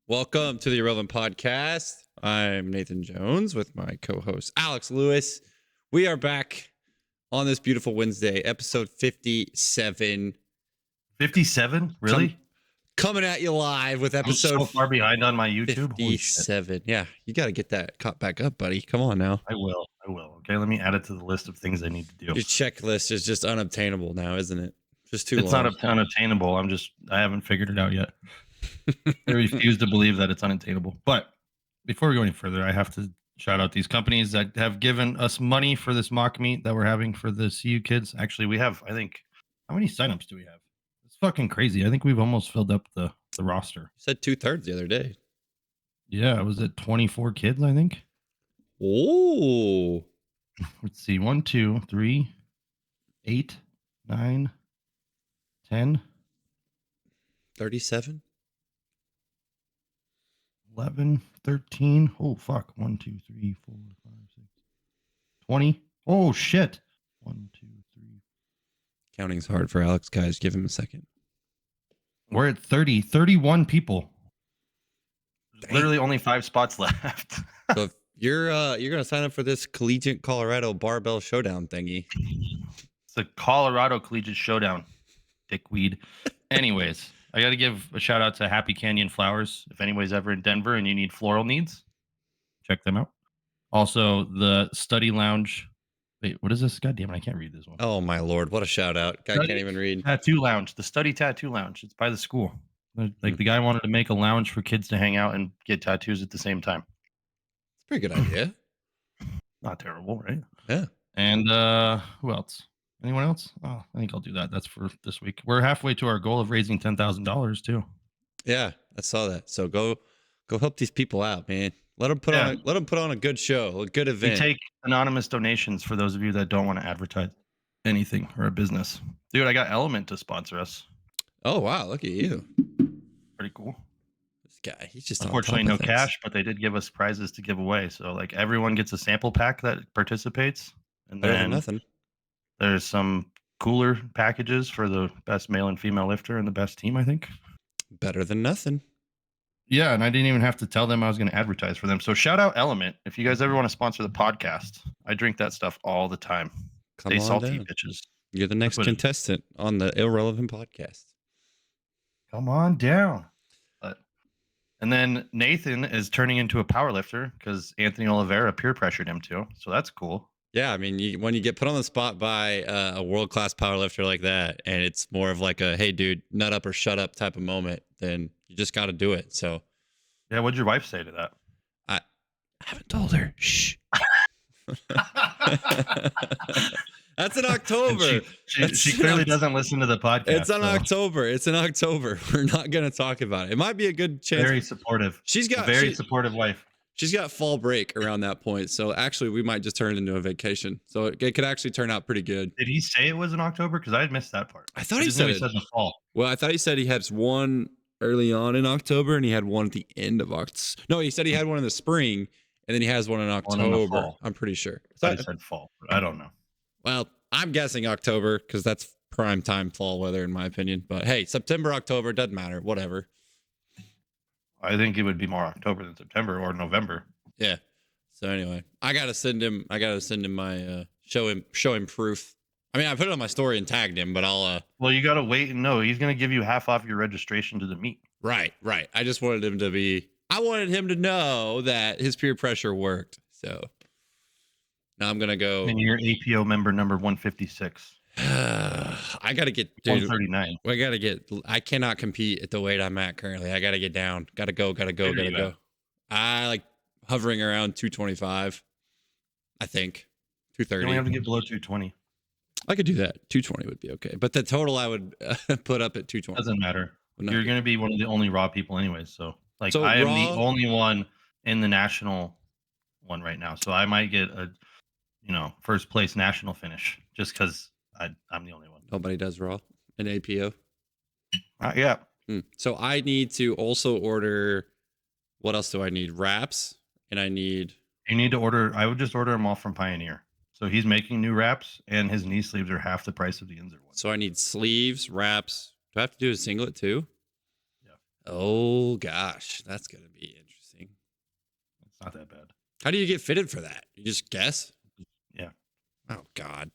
Welcome to the Irrelevant Podcast. I'm Nathan Jones with my co-host Alex Lewis. We are back on this beautiful Wednesday, episode 57. 57? Really? Coming at you live with episode I'm so far behind on my YouTube. 57. Yeah, you got to get that caught back up, buddy. Come on now. I will. Okay, let me add it to the list of things I need to do. Your checklist is just unobtainable now, isn't it? Just too It's long. not unattainable. I haven't figured it out yet. I refuse to believe that it's unattainable. But before we go any further, I have to shout out these companies that have given us money for this mock meet that we're having for the CU kids. Actually, we have, I think, how many signups do we have? It's fucking crazy. I think we've almost filled up the roster. You said 2/3 the other day. Yeah, I was at 24 kids, I think. Oh. Let's see. 1, 2, 3, 8, 9, 10, 37. 11, 13. Oh, fuck. 1, 2, 3, 4, 5, 6, 20. Oh, shit. 1, 2, 3. Counting's hard for Alex, guys. Give him a second. We're at 31 people. Dang. Literally only 5 spots left. So if you're gonna sign up for this Collegiate Colorado Barbell Showdown thingy. It's a Colorado Collegiate Showdown. Dickweed. Anyways, I got to give a shout out to Happy Canyon Flowers. If anybody's ever in Denver and you need floral needs, check them out. Also, the Study Lounge. Wait, what is this? God damn it, I can't read this one. Oh my lord, what a shout out. Guy can't even read. Tattoo Lounge. The Study Tattoo Lounge. It's by the school. Like the guy wanted to make a lounge for kids to hang out and get tattoos at the same time. It's a pretty good idea. Not terrible, right? Yeah. And who else? Anyone else? Oh, I think I'll do that. That's for this week. We're halfway to our goal of raising $10,000 too. Yeah, I saw that. So go help these people out, man. Let them put on a good show, a good event. We take anonymous donations for those of you that don't want to advertise anything or a business. Dude, I got Element to sponsor us. Oh wow, look at you. Pretty cool. This guy, he's just unfortunately no cash, but they did give us prizes to give away. So like everyone gets a sample pack that participates, and then nothing. There's some cooler packages for the best male and female lifter and the best team, I think. Better than nothing. Yeah, and I didn't even have to tell them I was going to advertise for them. So shout out Element. If you guys ever want to sponsor the podcast, I drink that stuff all the time. Stay salty, bitches. You're the next contestant on the Irrelevant Podcast. Come on down. And then Nathan is turning into a powerlifter because Anthony Oliveira peer pressured him to. So that's cool. Yeah, I mean, when you get put on the spot by a world-class powerlifter like that, and it's more of like a, hey, dude, nut up or shut up type of moment, then you just got to do it. So, yeah, what'd your wife say to that? I haven't told her. Shh. That's in October. She clearly doesn't listen to the podcast. It's in October. It's in October. We're not going to talk about it. It might be a good chance. Very supportive. She's got very supportive wife. She's got fall break around that point. So actually, we might just turn it into a vacation. So it could actually turn out pretty good. Did he say it was in October? Because I had missed that part. I thought he said in the fall. Well, I thought he said he had one early on in October and he had one at the end of October. No, he said he had one in the spring and then he has one in October. I'm pretty sure. I said fall, but I don't know. Well, I'm guessing October because that's prime time fall weather in my opinion. But hey, September, October, doesn't matter. Whatever. I think it would be more October than September or November. Yeah. So anyway, I gotta send him my show him proof. I mean, I put it on my story and tagged him, but I'll well, you gotta wait and know. He's gonna give you half off your registration to the meet. Right. I just wanted him to know that his peer pressure worked. So now I'm gonna go. And you're APO member number 156. I gotta get 139. I cannot compete at the weight I'm at currently. I gotta get down. Gotta go. I like hovering around 225. I think 230. You only have to get below 220. I could do that. 220 would be okay. But the total I would put up at 220. Doesn't matter. You're going to be one of the only raw people anyways. So I am the only one in the national one right now. So I might get a, first place national finish just because I'm the only one. Nobody does raw in APO. Yeah. So I need to also order, what else do I need? Wraps. And you need to order, I would just order them all from Pioneer. So he's making new wraps and his knee sleeves are half the price of the Inzer one. So I need sleeves, wraps. Do I have to do a singlet too? Yeah. Oh gosh, that's gonna be interesting. It's not that bad. How do you get fitted for that? You just guess? Yeah. Oh God.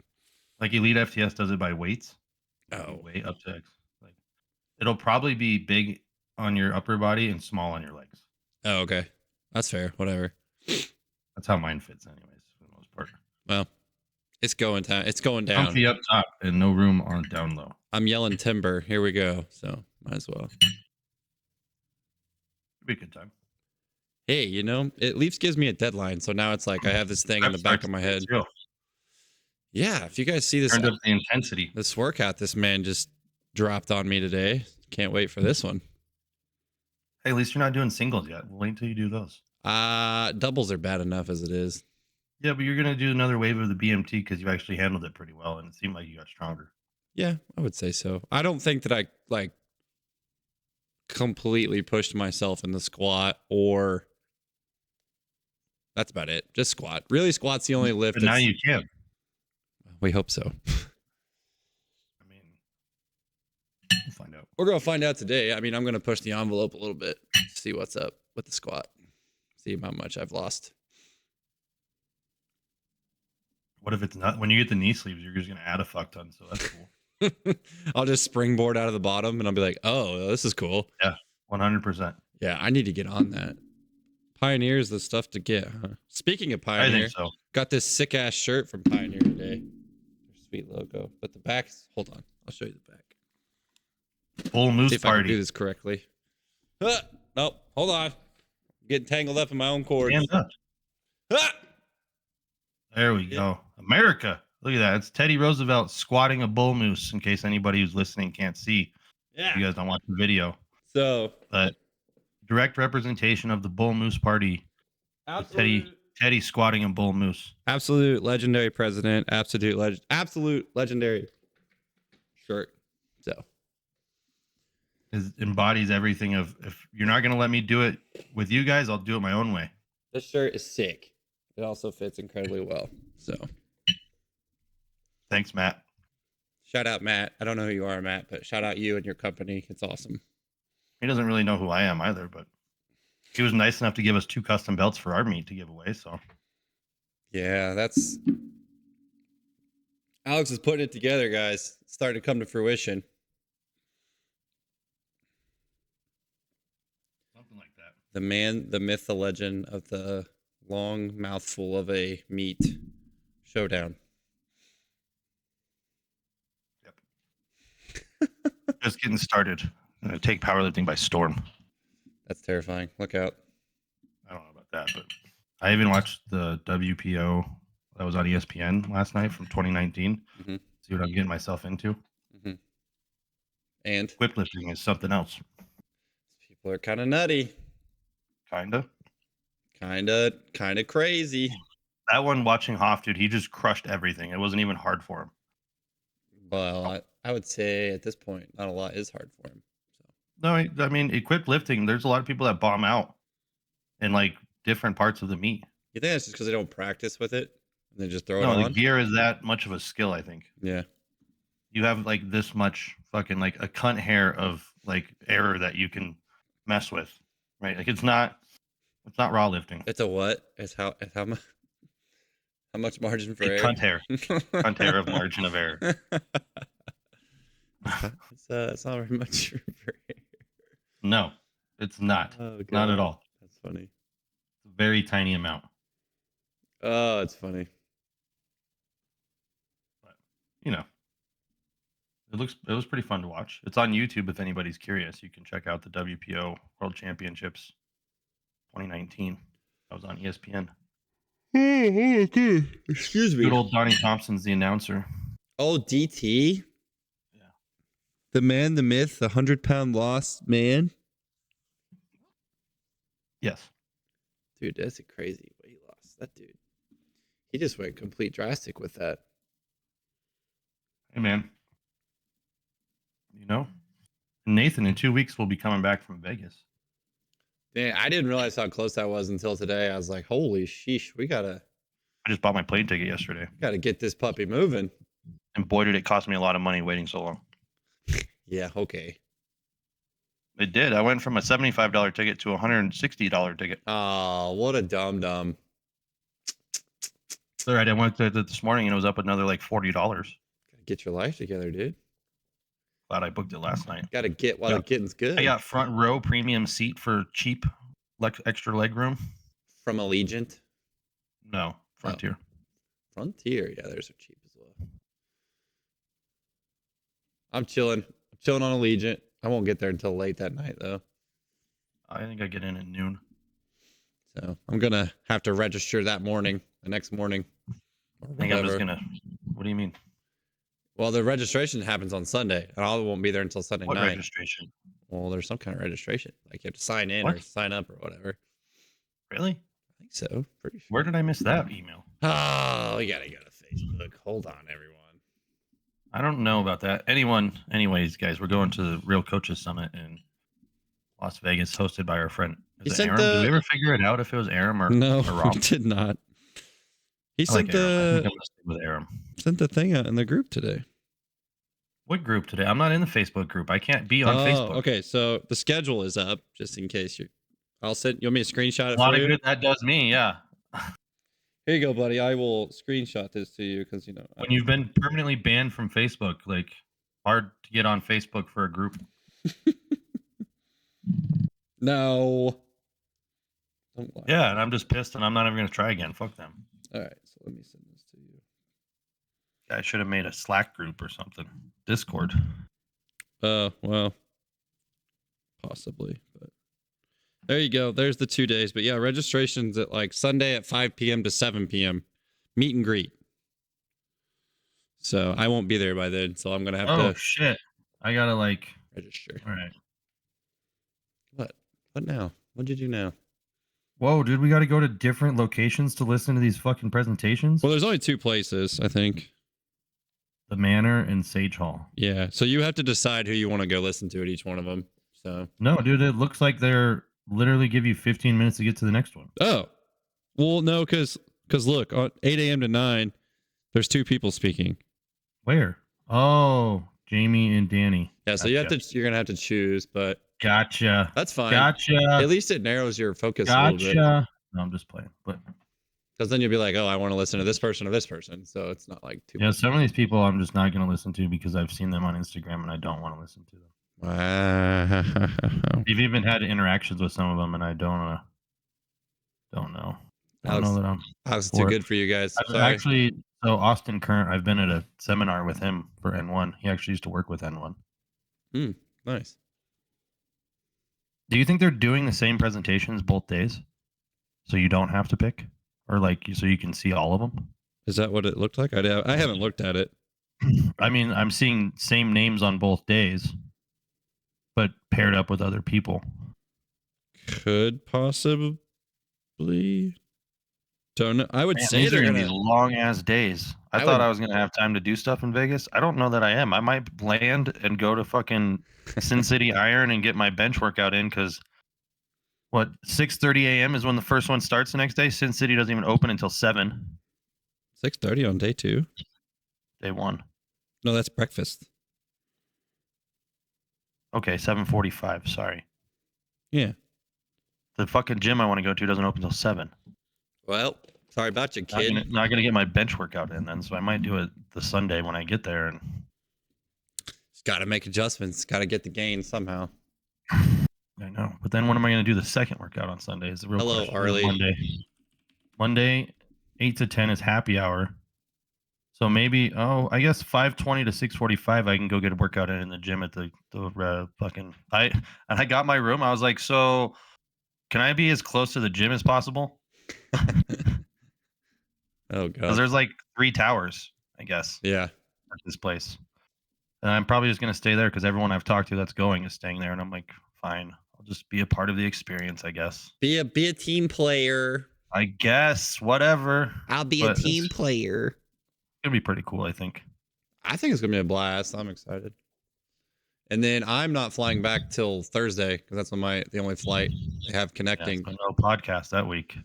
Like Elite FTS does it by weights. Oh. Weight up to X. Like it'll probably be big on your upper body and small on your legs. Oh, okay. That's fair. Whatever. That's how mine fits, anyways, for the most part. Well, it's going down. It's going down. Comfy up top and no room on down low. I'm yelling timber. Here we go. So might as well. It'd be a good time. Hey, it Leafs gives me a deadline, so now it's like I have this thing in the back of my head. Yeah, if you guys see this, turned up the intensity. This workout this man just dropped on me today. Can't wait for this one. Hey, at least you're not doing singles yet. We'll wait until you do those. Doubles are bad enough as it is. Yeah, but you're gonna do another wave of the BMT because you actually handled it pretty well, and it seemed like you got stronger. Yeah, I would say so. I don't think that I completely pushed myself in the squat, or that's about it. Just squat. Really, squat's the only lift. But now you can. We hope so. I mean, we'll find out. We're gonna find out today. I mean, I'm gonna push the envelope a little bit, see what's up with the squat, see how much I've lost. What if it's not? When you get the knee sleeves, you're just gonna add a fuck ton. So that's cool. I'll just springboard out of the bottom, and I'll be like, "Oh, this is cool." Yeah, 100%. Yeah, I need to get on that. Pioneer is the stuff to get, huh? Speaking of Pioneer, I think so. Got this sick ass shirt from Pioneer today. Sweet logo, but the back. Hold on, I'll show you the back. Bull Moose See if I can Party. do this correctly. Nope, hold on. I'm getting tangled up in my own cords. Hands up. There we go. America. Look at that. It's Teddy Roosevelt squatting a bull moose, in case anybody who's listening can't see. Yeah. You guys don't watch the video. So, but direct representation of the bull moose party. Teddy squatting a bull moose. Absolute legendary president. Absolute legendary shirt. So it embodies everything of, if you're not going to let me do it with you guys, I'll do it my own way. This shirt is sick. It also fits incredibly well. So thanks, Matt. Shout out, Matt. I don't know who you are, Matt, but shout out you and your company. It's awesome. He doesn't really know who I am either, but he was nice enough to give us 2 custom belts for our meet to give away. So yeah, that's Alex is putting it together, guys. It's starting to come to fruition. Something like that. The man, the myth, the legend of the long mouthful of a meat showdown. Yep. Just getting started. I'm going to take powerlifting by storm. That's terrifying. Look out. I don't know about that, but I even watched the WPO that was on ESPN last night from 2019. Mm-hmm. See what I'm getting myself into. Mm-hmm. And whiplifting is something else. People are kind of nutty. Kind of crazy. That one, watching Hoff, dude, he just crushed everything. It wasn't even hard for him. Well, I would say at this point, not a lot is hard for him. So. No, I mean, equipped lifting, there's a lot of people that bomb out in like different parts of the meet. You think that's just because they don't practice with it and they just throw it on? No, the gear is that much of a skill, I think. Yeah. You have like this much fucking like a cunt hair of like error that you can mess with, right? Like it's not raw lifting. It's a what? It's how much margin for error? Cunt hair. Cunt hair of margin of error. It's not very much for error. No, it's not. Oh, God. Not at all. That's funny. It's a very tiny amount. Oh, it's funny. But, you know, it was pretty fun to watch. It's on YouTube if anybody's curious. You can check out the WPO World Championships 2019. That was on ESPN. Oh, okay. Excuse me. Good old Donnie Thompson's the announcer. Oh, DT? Yeah. The man, the myth, the 100-pound lost man? Yes. Dude, that's a crazy weight loss. That dude. He just went complete drastic with that. Hey, man. You know, Nathan in 2 weeks will be coming back from Vegas. Man, I didn't realize how close I was until today. I was like, holy sheesh, I just bought my plane ticket yesterday. Gotta get this puppy moving. And boy, did it cost me a lot of money waiting so long. Yeah, okay. It did. I went from a $75 ticket to a $160 ticket. Oh, what a dum-dum. All right, I went there this morning and it was up another like $40. Gotta get your life together, dude. Glad I booked it last night. Gotta get while the getting's good. I got front row premium seat for cheap, like extra leg room. From Allegiant. No, Frontier. Frontier, yeah, theirs are cheap as well. I'm chilling on Allegiant. I won't get there until late that night though. I think I get in at noon. So I'm gonna have to register the next morning. I think I'm just gonna. What do you mean? Well, the registration happens on Sunday, and I won't be there until Sunday What night. registration? Well, there's some kind of registration. Like you have to sign in or sign up or whatever. Really? I think so. Pretty sure. Where did I miss that email? Oh, we gotta go to Facebook. Hold on, everyone. I don't know about that. Anyways, guys, we're going to the Real Coaches Summit in Las Vegas, hosted by our friend. Is it Aram? Did we ever figure it out if it was Aram or no? Or Rob? We did not. He I think I'm gonna stick with Aram. Sent the thing out in the group today. What group today? I'm not in the Facebook group. I can't be on Facebook. Okay, so the schedule is up just in case you. I'll send. You want me to screenshot it? A lot of good that does me. Yeah. Here you go, buddy. I will screenshot this to you because when you've been permanently banned from Facebook, like hard to get on Facebook for a group. No. Don't lie. Yeah, and I'm just pissed, and I'm not even gonna try again. Fuck them. All right, so let me send this to you. I should have made a Slack group or something. Discord. Well, possibly, but there you go. There's the 2 days. But yeah, registration's at like Sunday at 5 p.m. to 7 p.m. Meet and greet. So I won't be there by then. So I'm gonna have to. Oh shit! I gotta register. All right. What now? What'd you do now? Whoa, dude! We got to go to different locations to listen to these fucking presentations. Well, there's only 2 places, I think. The Manor and Sage Hall. Yeah, so you have to decide who you want to go listen to at each one of them. So no, dude, it looks like they're literally give you 15 minutes to get to the next one. Oh, well, no, because look, on 8 a.m. to 9, there's 2 people speaking. Where? Oh, Jamie and Danny. Yeah, so you're gonna have to choose, but gotcha. That's fine. Gotcha. At least it narrows your focus a little bit. No, I'm just playing, but. Because then you'll be like, oh, I want to listen to this person or this person. So it's not like too. Yeah, some of these people I'm just not going to listen to because I've seen them on Instagram and I don't want to listen to them. Wow. You've even had interactions with some of them and I don't know. I don't know that I'm. Alex, too good for you guys. Actually, so Austin Current, I've been at a seminar with him for N1. He actually used to work with N1. Nice. Do you think they're doing the same presentations both days? So you don't have to pick? Or so you can see all of them? Is that what it looked like? I haven't looked at it. I mean, I'm seeing same names on both days, but paired up with other people. Could possibly. Don't know. I would say they're going to be long ass days. I thought I was going to have time to do stuff in Vegas. I don't know that I am. I might land and go to fucking Sin City Iron and get my bench workout in because 6:30 a.m. is when the first one starts the next day. Sin City doesn't even open until 7. 6:30 on day 2. Day 1. No, that's breakfast. Okay, 7:45. Sorry. Yeah. The fucking gym I want to go to doesn't open until 7. Well, sorry about you, kid. Not gonna get my bench workout in then, so I might do it the Sunday when I get there. And just got to make adjustments. Got to get the gain somehow. I know, but then when am I going to do the second workout on Sunday? Is the real question. Harley. Monday, 8 to 10 is happy hour. So maybe, I guess 5:20 to 6:45, I can go get a workout in the gym at the fucking. I got my room. I was like, so can I be as close to the gym as possible? Oh god. Because there's 3 towers, I guess. Yeah. At this place, and I'm probably just going to stay there because everyone I've talked to that's going is staying there, and I'm like, fine. I'll just be a part of the experience, I guess. Be a team player. I guess, whatever. I'll be a team player. It's gonna be pretty cool, I think. I think it's gonna be a blast. I'm excited. And then I'm not flying back till Thursday because that's when the only flight they have connecting. Yeah, so no podcast that week.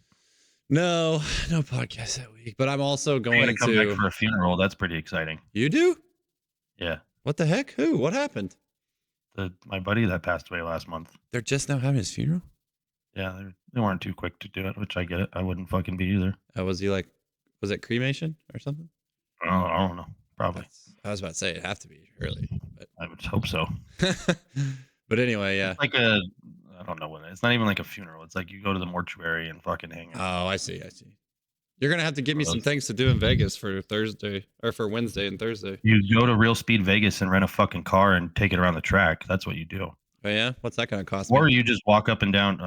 No podcast that week. But I'm also going to come back for a funeral. That's pretty exciting. You do? Yeah. What the heck? Who? What happened? my buddy that passed away last month. They're just now having his funeral? Yeah, they weren't too quick to do it, which I get it. I wouldn't fucking be either. Was he like, was it cremation or something? I don't know. Probably. I was about to say it'd have to be early, but I would hope so. but anyway, yeah. It's like I don't know when. It's not even like a funeral. It's like you go to the mortuary and fucking hang out. Oh, I see. You're gonna have to give me some things to do in Vegas for Thursday or for Wednesday and Thursday. You go to Real Speed Vegas and rent a fucking car and take it around the track. That's what you do. Oh yeah, what's that gonna cost Or me? you just walk up and down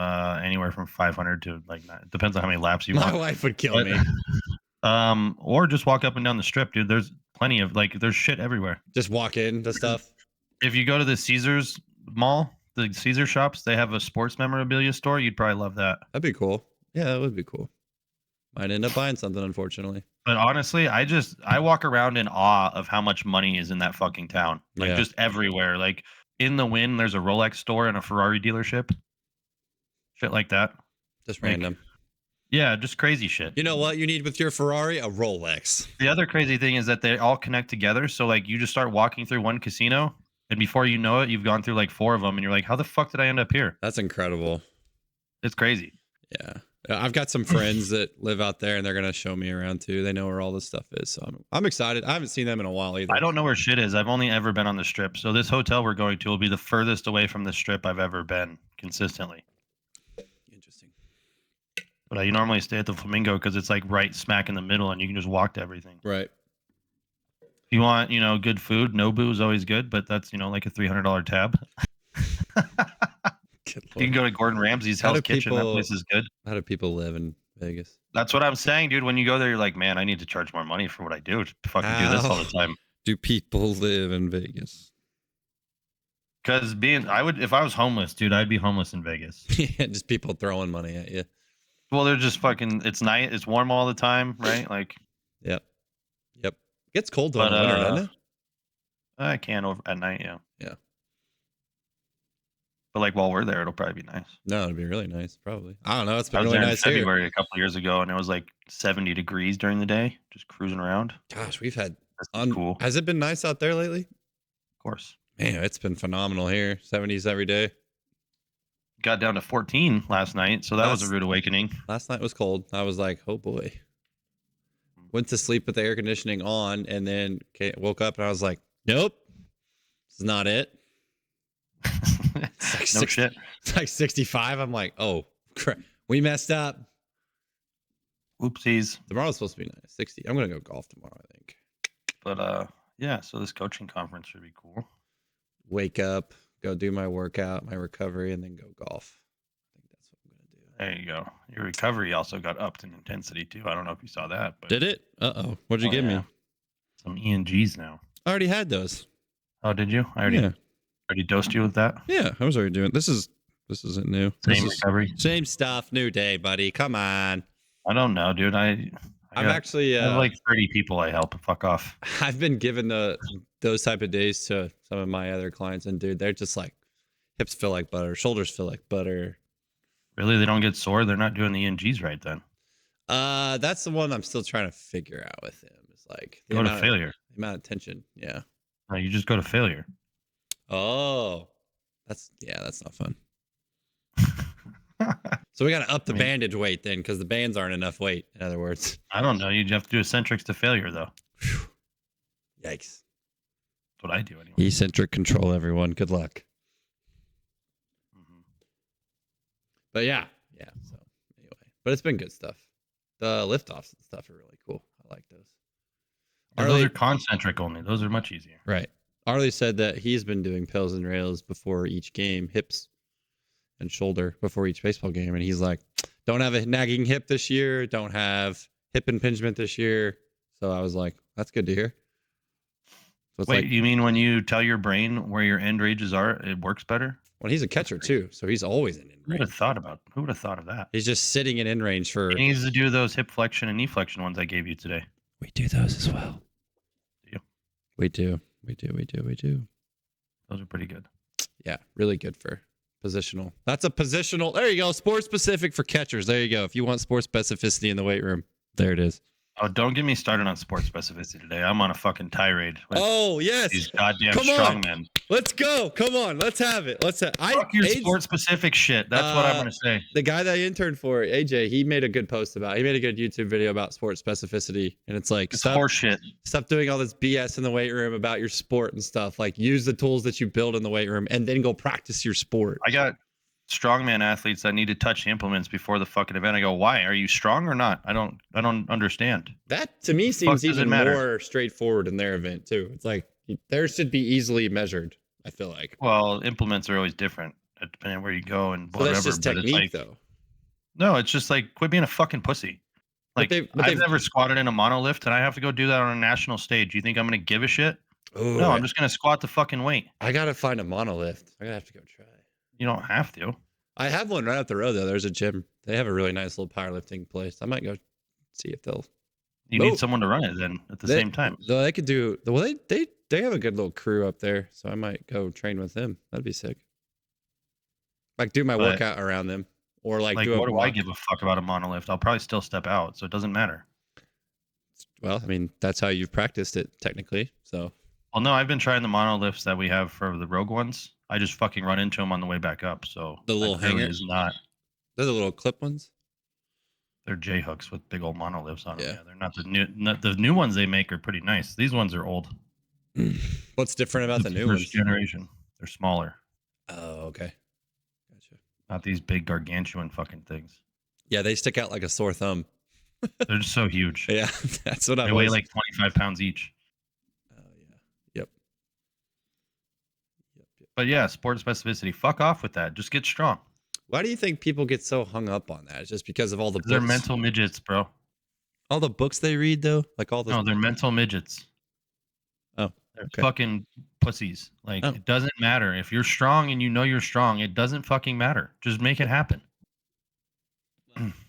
anywhere from 500 to like it depends on how many laps you want. My wife would kill me. Or just walk up and down the strip, dude. There's plenty of there's shit everywhere. Just walk in the stuff. If you go to the Caesars Mall, the Caesar shops, they have a sports memorabilia store. You'd probably love that. That'd be cool. Yeah, that would be cool. Might end up buying something, unfortunately. But honestly, I walk around in awe of how much money is in that fucking town. Like just everywhere. Like in the Wynn, there's a Rolex store and a Ferrari dealership. Shit like that. Just random. Yeah, just crazy shit. You know what you need with your Ferrari? A Rolex. The other crazy thing is that they all connect together. So like you just start walking through one casino, and before you know it, you've gone through like 4 of them, and you're like, how the fuck did I end up here? That's incredible. It's crazy. Yeah. I've got some friends that live out there, and they're gonna show me around too. They know where all this stuff is, so I'm excited. I haven't seen them in a while either. I don't know where shit is. I've only ever been on the strip. So this hotel we're going to will be the furthest away from the strip I've ever been consistently. Interesting. But I normally stay at the Flamingo because it's like right smack in the middle, and you can just walk to everything. Right. If you want, good food, Nobu is always good, but that's like a $300 tab. You can go to Gordon Ramsay's Hell's Kitchen. That place is good. How do people live in Vegas? That's what I'm saying, dude. When you go there, you're like, man, I need to charge more money for what I do. To fucking do this all the time. Do people live in Vegas? Because if I was homeless, dude, I'd be homeless in Vegas. Yeah, just people throwing money at you. Well, they're just fucking. It's night. It's warm all the time, right? Like. Yep. It gets cold though in the winter, doesn't it? I can over at night, yeah. Yeah. But like while we're there, it'll probably be nice. No, it'd be really nice, probably. I don't know. It's been I was really there nice in February a couple of years ago, and it was like 70 degrees during the day, just cruising around. Gosh, we've had cool. Has it been nice out there lately? Of course. Man, it's been phenomenal here. 70s every day. Got down to 14 last night, so that was a rude awakening. Last night was cold. I was like, oh boy. Went to sleep with the air conditioning on, and then woke up and I was like, nope, this is not it. It's like shit. It's like 65. I'm like, oh, crap. We messed up. Oopsies. Tomorrow's supposed to be nice. 60. I'm going to go golf tomorrow, I think. But yeah, so this coaching conference should be cool. Wake up, go do my workout, my recovery, and then go golf. I think that's what I'm going to do. There you go. Your recovery also got upped in intensity too. I don't know if you saw that. But did it? Uh-oh. What did you give me? Some ENGs now. I already had those. Oh, did you? I already dosed you with that? Yeah, I was already doing it. This isn't new. Same recovery. Same stuff. New day, buddy. Come on. I don't know, dude. I have like 30 people I help. Fuck off. I've been given those type of days to some of my other clients, and dude, they're just like, hips feel like butter, shoulders feel like butter. Really? They don't get sore? They're not doing the ENGs right then. That's the one I'm still trying to figure out with him. It's like go to failure. The amount of tension. Yeah. No, you just go to failure. Oh, that's not fun. So we got to up the bandage weight then, because the bands aren't enough weight. In other words, I don't know. You have to do eccentrics to failure, though. Whew. Yikes! That's what I do anyway. Eccentric control, everyone. Good luck. Mm-hmm. But yeah. So anyway, but it's been good stuff. The liftoffs and stuff are really cool. I like those. Those are concentric only. Those are much easier. Right. Arlie said that he's been doing pills and rails before each game, hips and shoulder before each baseball game. And he's like, don't have a nagging hip this year. Don't have hip impingement this year. So I was like, that's good to hear. So wait, you mean when you tell your brain where your end ranges are, it works better? Well, he's a catcher too. So he's always in end range. Who would have thought of that? He's just sitting in end range for. He needs to do those hip flexion and knee flexion ones I gave you today. We do those as well. Do you? We do. Those are pretty good. Yeah, really good for positional. That's a positional. There you go. Sports specific for catchers. There you go. If you want sports specificity in the weight room, there it is. Oh, don't get me started on sports specificity today. I'm on a fucking tirade with Oh yes, these goddamn come on, strongmen. let's go. Come on, let's have it. Let's have. Fuck your sport specific shit. That's what I'm gonna say. The guy that I interned for, AJ, he made a good post about. He made a good YouTube video about sports specificity, and it's like It's horseshit. Stop doing all this BS in the weight room about your sport and stuff. Like use the tools that you build in the weight room, and then go practice your sport. I got strongman athletes that need to touch the implements before the fucking event. I go, why? Are you strong or not? I don't understand. That to me seems even matter? more straightforward in their event too. It's like theirs should be easily measured. I feel like. Well, implements are always different depending on where you go and whatever. That's just technique, like, though. No, it's just like quit being a fucking pussy. Like I've never squatted in a monolift, and I have to go do that on a national stage. You think I'm gonna give a shit? Ooh, no, I'm just gonna squat the fucking weight. I gotta find a monolift. I gotta have to go try. You don't have to. I have one right up the road though. There's a gym. They have a really nice little powerlifting place. I might go see if they'll. You need someone to run it then at the same time. So they could do. Well, they have a good little crew up there, so I might go train with them. That'd be sick. Like do my workout around them, or like do what do I give a fuck about a monolift? I'll probably still step out, so it doesn't matter. Well, I mean that's how you've practiced it technically. So. Well, no, I've been trying the monolifts that we have for the Rogue ones. I just fucking run into them on the way back up. So the little hanger is not. They're the little clip ones. They're J hooks with big old monolifts on them. Yeah, they're not the new. The new ones they make are pretty nice. These ones are old. What's different about the new ones? Generation. They're smaller. Oh, okay. Gotcha. Not these big gargantuan fucking things. Yeah, they stick out like a sore thumb. They're just so huge. Yeah, that's what They weigh like 25 pounds each. But yeah, sport specificity. Fuck off with that. Just get strong. Why do you think people get so hung up on that? It's just because of all the books? They're mental midgets, bro. All the books they read, though? Like all the... No, they're mental midgets. Oh, they're fucking pussies. Like, it doesn't matter. If you're strong and you know you're strong, it doesn't fucking matter. Just make it happen.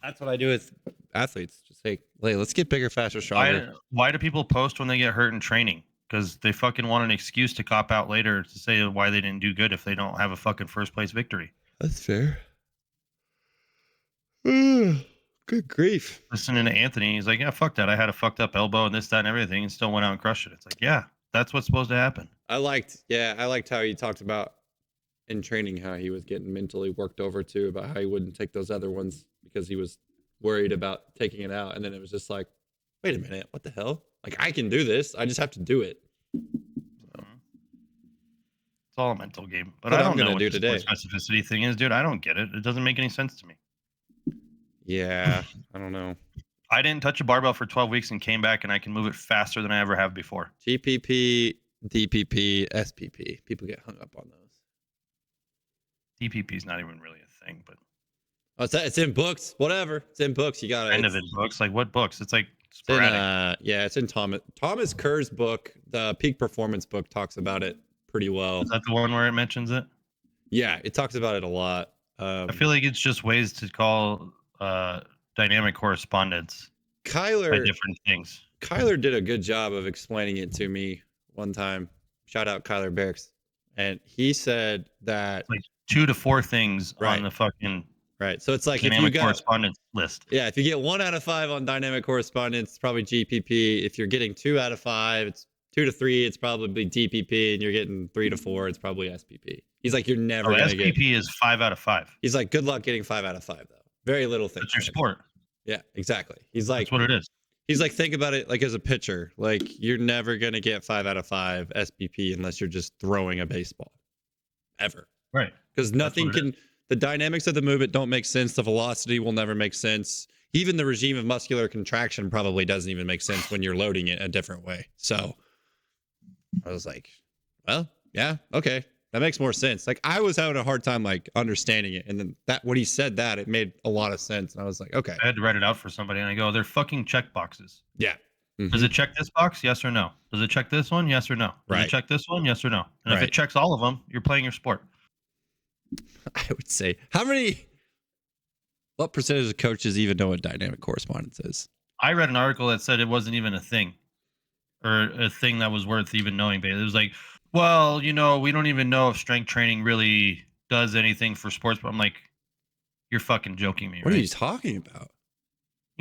That's what I do with athletes. Just say, hey, let's get bigger, faster, stronger. Why do people post when they get hurt in training? Because they fucking want an excuse to cop out later to say why they didn't do good if they don't have a fucking first place victory. That's fair. Good grief. Listening to Anthony, he's like, yeah, fuck that. I had a fucked up elbow and this, that, and everything, and still went out and crushed it. It's like, yeah, that's what's supposed to happen. I liked how he talked about in training how he was getting mentally worked over too, about how he wouldn't take those other ones because he was worried about taking it out. And then it was just like, wait a minute, what the hell? Like, I can do this. I just have to do it. So, it's all a mental game. But I don't know what the specificity thing is, dude. I don't get it. It doesn't make any sense to me. Yeah, I don't know. I didn't touch a barbell for 12 weeks and came back, and I can move it faster than I ever have before. GPP, DPP, SPP. People get hung up on those. DPP is not even really a thing, but... Oh, it's in books. Whatever. It's in books. You got it. Kind of in books. Like, what books? It's like... It's in Thomas Kerr's book. The Peak Performance book talks about it pretty well. Is that the one where it mentions it? Yeah, it talks about it a lot. I feel like it's just ways to call dynamic correspondence by different things. Kyler did a good job of explaining it to me one time. Shout out Kyler Barracks. And he said that... like 2 to 4 things on the fucking... Right. So it's like dynamic if you got correspondence list. Yeah, if you get 1 out of 5 on dynamic correspondence, it's probably GPP. If you're getting 2 out of 5, it's 2 to 3, it's probably DPP, and you're getting 3 to 4, it's probably SPP. He's like, you're never gonna get... SPP is 5 out of 5. He's like, good luck getting 5 out of 5 though. Very little thing. It's your sport. Yeah, exactly. He's like, that's what it is. He's like, think about it like as a pitcher. Like, you're never gonna get 5 out of 5 SPP unless you're just throwing a baseball. Ever. Right. Because nothing can... The dynamics of the movement don't make sense. The velocity will never make sense. Even the regime of muscular contraction probably doesn't even make sense when you're loading it a different way. So I was like, well, yeah, okay. That makes more sense. Like, I was having a hard time like understanding it. And then when he said that, it made a lot of sense. And I was like, okay. I had to write it out for somebody and I go, they're fucking check boxes. Yeah. Mm-hmm. Does it check this box? Yes or no? Does it check this one? Yes or no? Does it check this one? Yes or no? And if it checks all of them, you're playing your sport. I would say, what percentage of coaches even know what dynamic correspondence is? I read an article that said it wasn't even a thing, or a thing that was worth even knowing. But it was like, well, we don't even know if strength training really does anything for sports. But I'm like, you're fucking joking me. What are you talking about?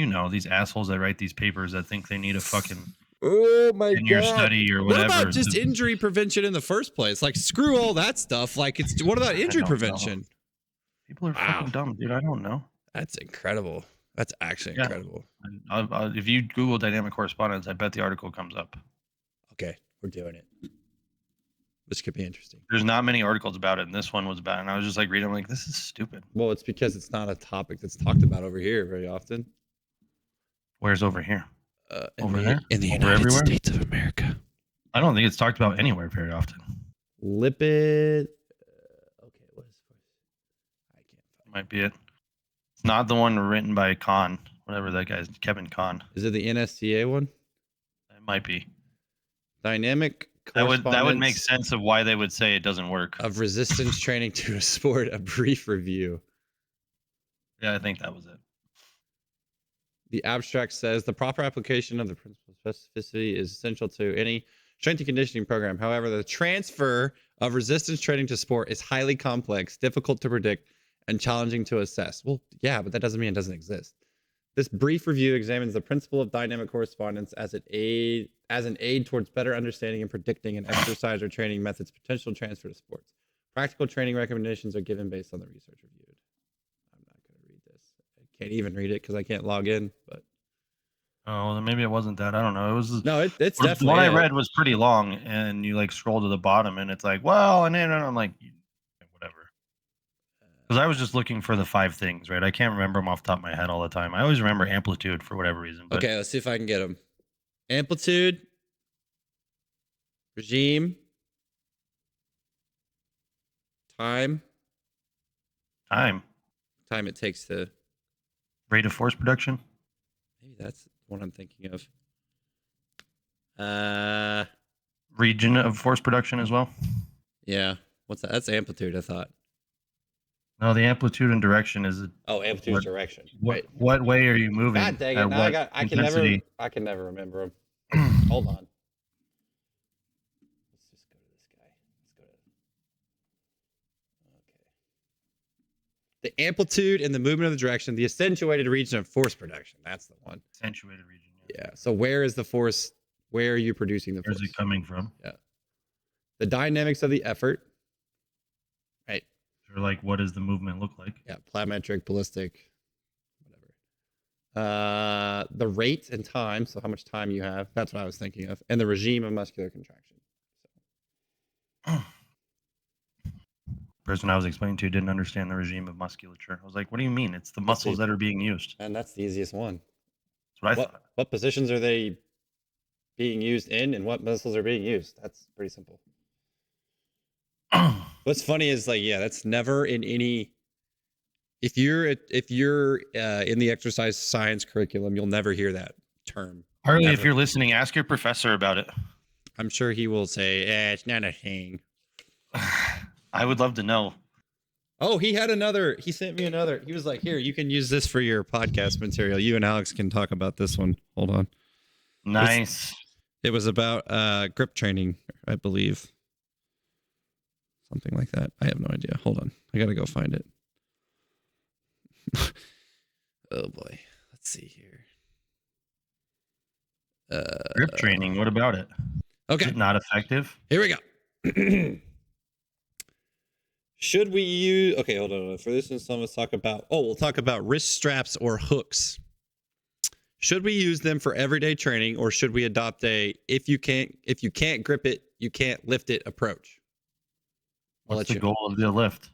You know, these assholes that write these papers that think they need a fucking Oh my 10-year study or What whatever. about just injury prevention in the first place? Like, screw all that stuff. Like, what about injury prevention? People are fucking dumb, dude. I don't know. That's incredible. That's actually incredible. If you Google dynamic correspondence, I bet the article comes up. Okay, we're doing it. This could be interesting. There's not many articles about it, and this one was about it. And I was just like reading, I'm like, this is stupid. Well, it's because it's not a topic that's talked about over here very often. Where's over here? In the United States of America. I don't think it's talked about anywhere very often. Lipid. Okay, what is this? I can't find. Might be it. It's not the one written by Kahn, whatever that guy's, Kevin Kahn. Is it the NSCA one? It might be. Dynamic that would make sense of why they would say it doesn't work. Of resistance training to a sport, a brief review. Yeah, I think that was it. The abstract says the proper application of the principle of specificity is essential to any strength and conditioning program. However, the transfer of resistance training to sport is highly complex, difficult to predict, and challenging to assess. Well, yeah, but that doesn't mean it doesn't exist. This brief review examines the principle of dynamic correspondence as an aid towards better understanding and predicting an exercise or training method's potential transfer to sports. Practical training recommendations are given based on the research reviewed. I'm not going to read this. I can't even read it because I can't log in. But oh, then maybe it wasn't that. I don't know. It was it's definitely the one I read was pretty long, and you like scroll to the bottom, and it's like, well, and then I'm like, whatever. Because I was just looking for the 5 things, right? I can't remember them off the top of my head all the time. I always remember amplitude for whatever reason. But okay, let's see if I can get them. Amplitude, regime, time it takes to rate of force production. Maybe that's what I'm thinking of. Region of force production as well. Yeah, what's that? That's amplitude, I thought. No, the amplitude and direction is. Amplitude is direction. What way are you moving? God dang it! Now I can never remember them. Hold on. Let's just go to this guy. Let's go to. Okay. The amplitude and the movement of the direction, the accentuated region of force production. That's the one. Accentuated region. Yeah. So where is the force? Where are you producing the force? Where's it coming from? Yeah. The dynamics of the effort. Right. Or like, what does the movement look like? Yeah. Plyometric, ballistic, whatever. The rate and time. So how much time you have. That's what I was thinking of. And the regime of muscular contraction. So. Person I was explaining to didn't understand the regime of musculature. I was like, what do you mean? It's the muscles that are being used. And that's the easiest one. That's what I thought. What positions are they being used in and what muscles are being used? That's pretty simple. What's funny is like, yeah, that's never in any. If you're in the exercise science curriculum, you'll never hear that term. Harley, if you're listening, ask your professor about it. I'm sure he will say, it's not a thing. I would love to know. Oh, he sent me another. He was like, here, you can use this for your podcast material. You and Alex can talk about this one. Hold on. Nice. It was about grip training, I believe. Something like that. I have no idea. Hold on. I got to go find it. Oh, boy. Let's see here. Grip training. What about it? Okay. Is it not effective? Here we go. Should we use... Okay, hold on. For this instance, let's talk about... we'll talk about wrist straps or hooks. Should we use them for everyday training, or should we adopt a if you can't grip it, you can't lift it approach? What's the goal of the lift?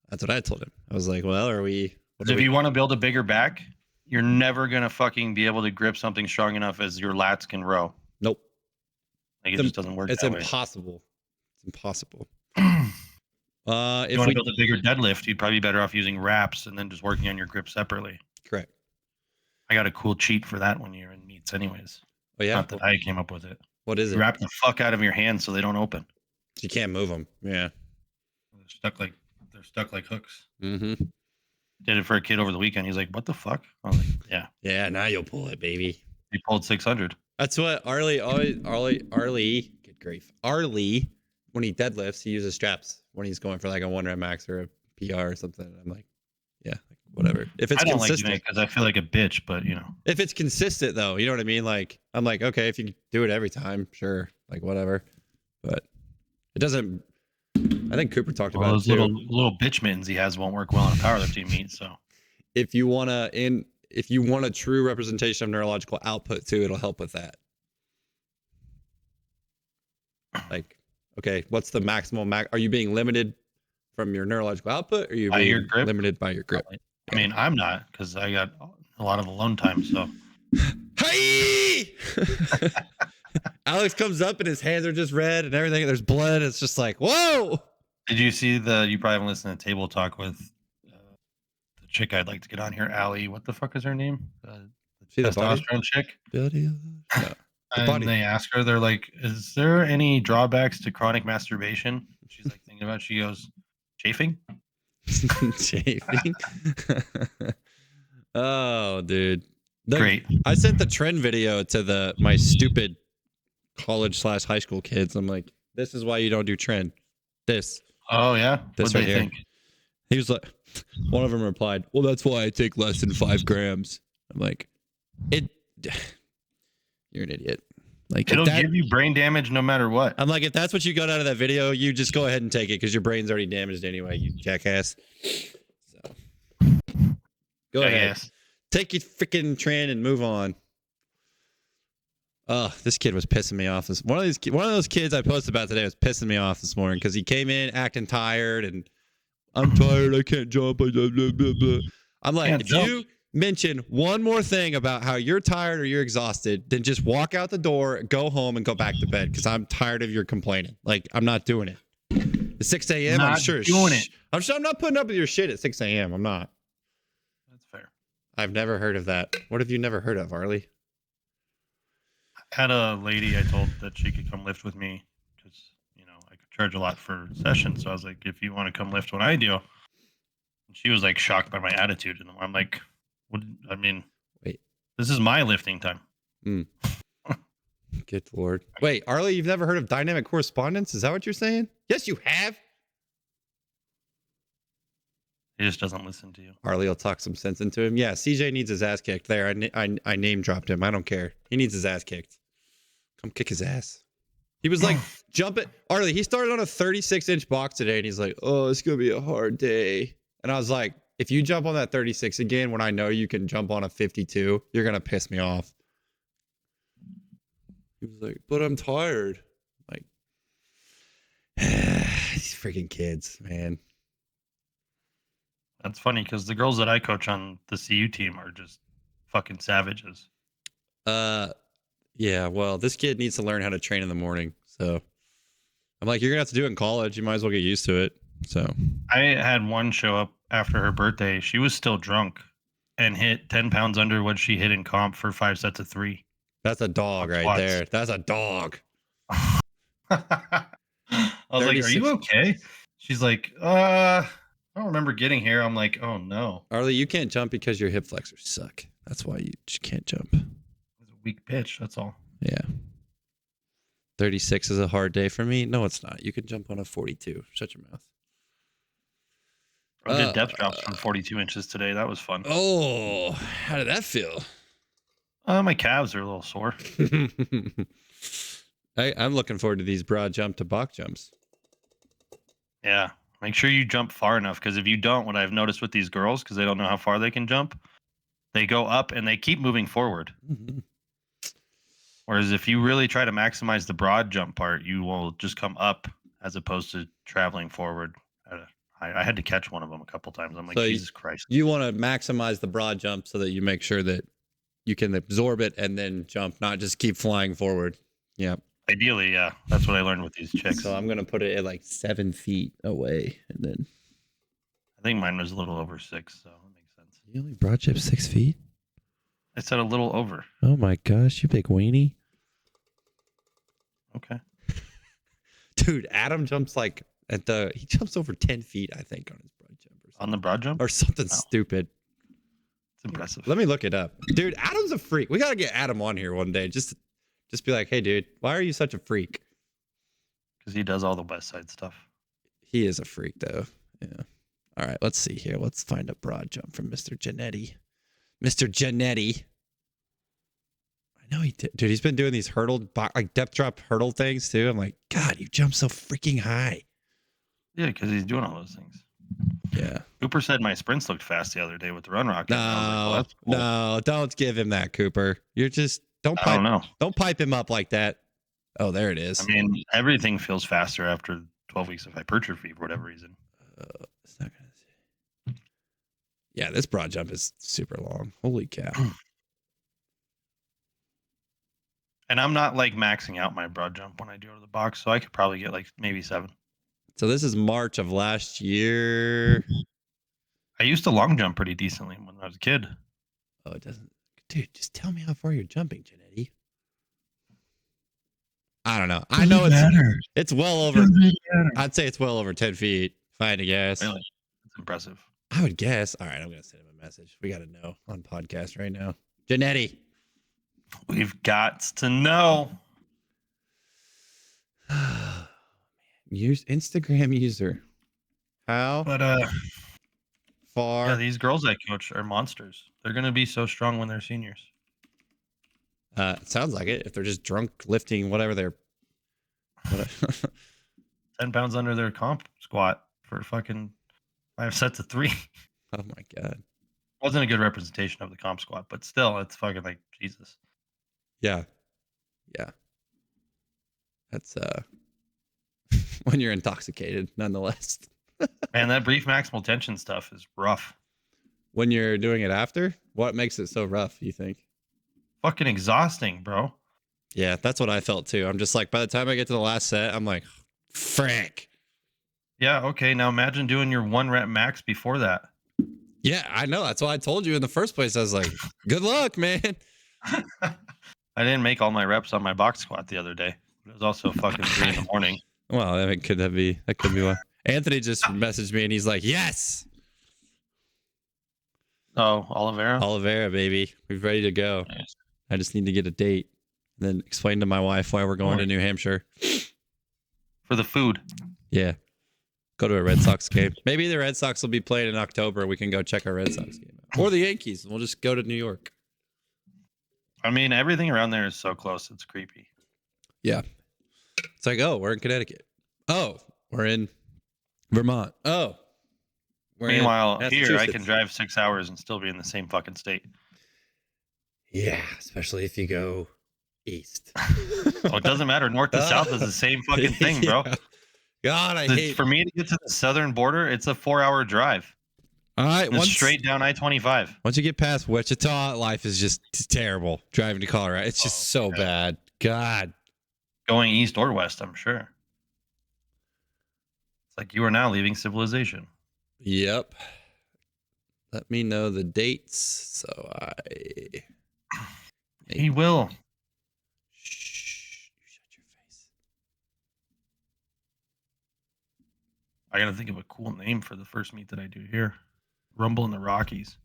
That's what I told him. I was like, well, if you want to build a bigger back, you're never going to fucking be able to grip something strong enough as your lats can row. Nope. Like, it just doesn't work. It's impossible. It's impossible. If you want to build a bigger deadlift, you'd probably be better off using wraps and then just working on your grip separately. Correct. I got a cool cheat for that when you're in meets anyways. Oh, yeah? Not that I came up with it. What is it? Wrap the fuck out of your hands so they don't open. You can't move them. Yeah. They're stuck like hooks. Mm-hmm. Did it for a kid over the weekend. He's like, what the fuck? I was like, yeah. Yeah, now you'll pull it, baby. He pulled 600. That's what Arlie, good grief. Arlie, when he deadlifts, he uses straps when he's going for like a 1 rep max or a PR or something. I'm like, yeah, whatever. If it's I don't like doing consistent, it because I feel like a bitch, but if it's consistent though, you know what I mean? Like, I'm like, okay, if you do it every time, sure, like whatever. But it doesn't. I think Cooper talked well, about those it too. little bitch mittens he has won't work well in a powerlifting meet. So If you want a true representation of neurological output too, it'll help with that. Like, okay, what's the maximal are you being limited from your neurological output, or are you By your being grip? limited by your grip? I mean, I'm not because I got a lot of alone time. So Hey! Alex comes up and his hands are just red and everything. There's blood. It's just like, whoa! did you see you probably haven't listened to Table Talk with the chick I'd like to get on here, Allie. What the fuck is her name? The See the body? testosterone chick. No. The And body. they ask her, they're like, "Is there any drawbacks to chronic masturbation?" She's like thinking about it. She goes, "Chafing." Chafing. Oh, dude. Great. I sent the trend video to my stupid college/high school kids. I'm like, this is why you don't do trend. This. Oh yeah. This What'd right they here. think? He was like, one of them replied, well, that's why I take less than 5 grams. I'm like, you're an idiot. Like, It'll give you brain damage no matter what. I'm like, if that's what you got out of that video, you just go ahead and take it because your brain's already damaged anyway, you jackass. So, go ahead. Take your freaking trend and move on. Oh, this kid was pissing me off. One of those kids I posted about today was pissing me off this morning because he came in acting tired and I'm tired. I can't jump. Blah, blah, blah, blah. I'm like, if you mention one more thing about how you're tired or you're exhausted, then just walk out the door, go home, and go back to bed because I'm tired of your complaining. Like, I'm not doing it. At 6 a.m., I'm sure. Doing it. I'm not putting up with your shit at 6 a.m. I'm not. That's fair. I've never heard of that. What have you never heard of, Arlie? I had a lady I told that she could come lift with me because, I could charge a lot for sessions. So I was like, if you want to come lift when I do. And she was like shocked by my attitude. And I'm like, wait, this is my lifting time. Good Lord. Wait, Arlie, you've never heard of dynamic correspondence? Is that what you're saying? Yes, you have. He just doesn't listen to you. Arlie will talk some sense into him. Yeah, CJ needs his ass kicked. There, I name dropped him. I don't care. He needs his ass kicked. Come kick his ass. He was like, jump it. Arlie, he started on a 36-inch box today, and he's like, oh, it's going to be a hard day. And I was like, if you jump on that 36 again when I know you can jump on a 52, you're going to piss me off. He was like, but I'm tired. Like, these freaking kids, man. That's funny because the girls that I coach on the CU team are just fucking savages. Yeah, well, this kid needs to learn how to train in the morning. So I'm like, you're going to have to do it in college. You might as well get used to it. So I had one show up after her birthday. She was still drunk and hit 10 pounds under what she hit in comp for 5 sets of 3. That's a dog right there. That's a dog. I was like, are you okay? She's like, I don't remember getting here. I'm like, oh no. Arlie, you can't jump because your hip flexors suck. That's why you just can't jump. It's a weak pitch. That's all. Yeah. 36 is a hard day for me. No, it's not. You can jump on a 42. Shut your mouth. I did depth drops from 42 inches today. That was fun. Oh, how did that feel? My calves are a little sore. I'm looking forward to these broad jump to box jumps. Yeah. Make sure you jump far enough because if you don't, what I've noticed with these girls, because they don't know how far they can jump, they go up and they keep moving forward. Mm-hmm. Whereas if you really try to maximize the broad jump part, you will just come up as opposed to traveling forward. I had to catch one of them a couple times. I'm like, so Jesus Christ. You want to maximize the broad jump so that you make sure that you can absorb it and then jump, not just keep flying forward. Yeah. Ideally, yeah. That's what I learned with these chicks. So I'm going to put it at like 7 feet away. And then I think mine was a little over 6, so that makes sense. You only broad jump 6 feet? I said a little over. Oh my gosh, you big weenie. Okay. Dude, Adam jumps like he jumps over 10 feet, I think, on his broad jump. On the broad jump? Or something stupid. It's impressive. Let me look it up. Dude, Adam's a freak. We got to get Adam on here one day. Just be like, hey, dude, why are you such a freak? Because he does all the West Side stuff. He is a freak, though. Yeah. All right, let's see here. Let's find a broad jump from Mr. Genetti. Mr. Genetti. I know he did. Dude, he's been doing these like depth drop hurdle things too. I'm like, God, you jump so freaking high. Yeah, because he's doing all those things. Yeah. Cooper said my sprints looked fast the other day with the run rocket. No, no, don't give him that, Cooper. You're just don't pipe him up like that. Oh, there it is. I mean, everything feels faster after 12 weeks of hypertrophy for whatever reason. It's not gonna see. Yeah, this broad jump is super long. Holy cow. And I'm not like maxing out my broad jump when I do it to the box, so I could probably get like maybe 7. So this is March of last year. I used to long jump pretty decently when I was a kid. Oh, it doesn't. Dude, just tell me how far you're jumping, Genetti. I don't know. I know it's well over. I'd say it's well over 10 feet. If I had to guess. Really? That's impressive. I would guess. All right, I'm gonna send him a message. We got to know on podcast right now. Genetti. We've got to know. Use Instagram user. How far? Yeah, these girls I coach are monsters. They're gonna be so strong when they're seniors. It sounds like it. If they're just drunk lifting whatever they're 10 pounds under their comp squat for fucking 5 sets of 3. Oh my God. Wasn't a good representation of the comp squat, but still, it's fucking like Jesus. Yeah. Yeah. That's when you're intoxicated, nonetheless. Man, that brief maximal tension stuff is rough. When you're doing it after, what makes it so rough, you think? Fucking exhausting, bro. Yeah, that's what I felt too. I'm just like, by the time I get to the last set, I'm like, frick. Yeah, okay. Now imagine doing your 1 rep max before that. Yeah, I know. That's why I told you in the first place. I was like, good luck, man. I didn't make all my reps on my box squat the other day. It was also fucking 3 in the morning. Well, I mean, that could be why. Anthony just messaged me and he's like, yes. Oh, Oliveira, baby. We're ready to go. Nice. I just need to get a date. And then explain to my wife why we're going to New Hampshire. For the food. Yeah. Go to a Red Sox game. Maybe the Red Sox will be playing in October. We can go check our Red Sox game out. Or the Yankees. We'll just go to New York. I mean, everything around there is so close. It's creepy. Yeah. It's like, oh, we're in Connecticut. Oh, we're in Vermont. Oh. Meanwhile, here I can drive 6 hours and still be in the same fucking state. Yeah, especially if you go east. Oh, it doesn't matter. North to south is the same fucking thing, bro. God, for me to get to the southern border, it's a 4-hour drive. All right, straight down I-25. Once you get past Wichita, life is just terrible. Driving to Colorado, it's just so bad. God, going east or west, I'm sure. It's like you are now leaving civilization. Yep. Let me know the dates so I. He will. Shh. You shut your face. I gotta think of a cool name for the first meet that I do here. Rumble in the Rockies.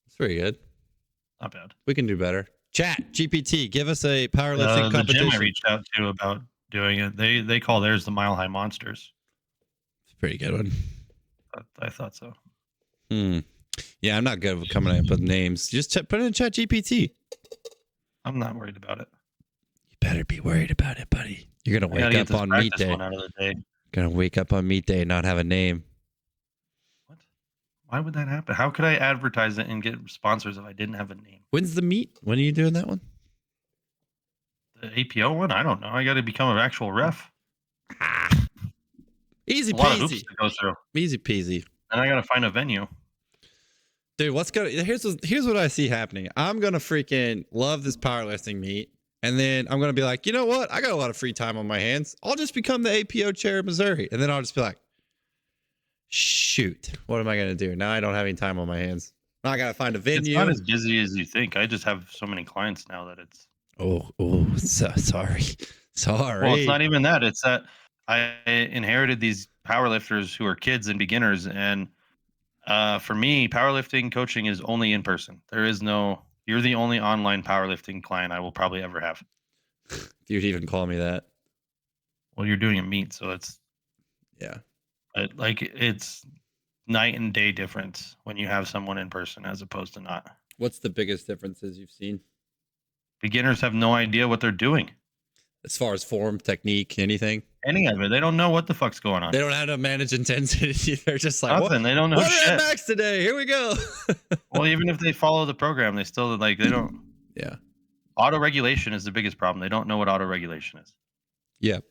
It's pretty good. Not bad. We can do better. Chat GPT, give us a powerlifting competition. The gym I reached out to about doing it, they call theirs the Mile High Monsters. It's a pretty good one. I thought so. Yeah, I'm not good with coming up with names. Just put it in Chat GPT. I'm not worried about it. You better be worried about it, buddy. You're gonna wake up on meet day. Gonna wake up on meet day and not have a name. What? Why would that happen? How could I advertise it and get sponsors if I didn't have a name? When's the meet? When are you doing that one? The APO one? I don't know. I got to become an actual ref. Easy peasy. A lot of hoops to go through. Easy peasy. And I got to find a venue. Dude, here's what I see happening. I'm gonna freaking love this powerlifting meet, and then I'm gonna be like, you know what? I got a lot of free time on my hands. I'll just become the APO chair of Missouri, and then I'll just be like, shoot, what am I gonna do? Now I don't have any time on my hands. Now I gotta find a venue. It's not as busy as you think. I just have so many clients now that it's. Oh, so sorry. Well, it's not even that. It's that I inherited these powerlifters who are kids and beginners, and for me, powerlifting coaching is only in person. You're the only online powerlifting client I will probably ever have. You'd even call me that. Well, you're doing a meet, so that's. Yeah. But like it's night and day difference when you have someone in person as opposed to not. What's the biggest differences you've seen Beginners have no idea what they're doing. as far as form, technique, anything? Any of it. They don't know what the fuck's going on. They don't have to manage intensity. They're just like, Nothing. They don't know what are shit. at max today? Here we go. Well, even if they follow the program, they still like they don't. Yeah. Auto regulation is the biggest problem. They don't know what auto regulation is. Yep.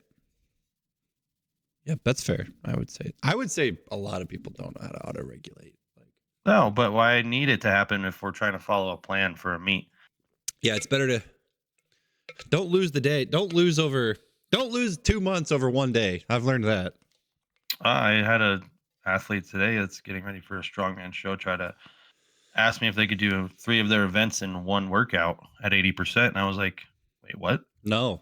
Yep, that's fair. I would say a lot of people don't know how to auto regulate. Like, No, but why need it to happen if we're trying to follow a plan for a meet? yeah, it's better to don't lose the day. Don't lose 2 months over one day. I've learned that. I had a athlete today that's getting ready for a strongman show try to ask me if they could do 3 of their events in one workout at 80%, and I was like, wait, what? No.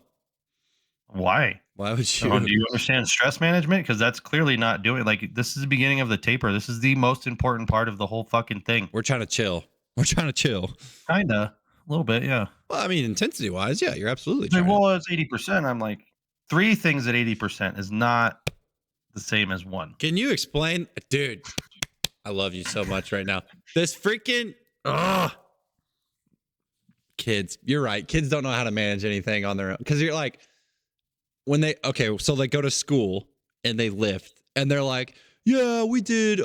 Why? Why would you? Do you understand stress management? Because that's clearly not doing like this is the beginning of the taper. This is the most important part of the whole fucking thing. We're trying to chill. Kinda. A little bit, yeah. Well, I mean, intensity wise, yeah, you're absolutely Like, trying. well, it's 80%. I'm like, 3 things at 80% is not the same as 1. Can you explain, dude? I love you so much right now. This freaking kids. You're right. Kids don't know how to manage anything on their own because you're like when they so they go to school and they lift and they're like, yeah, we did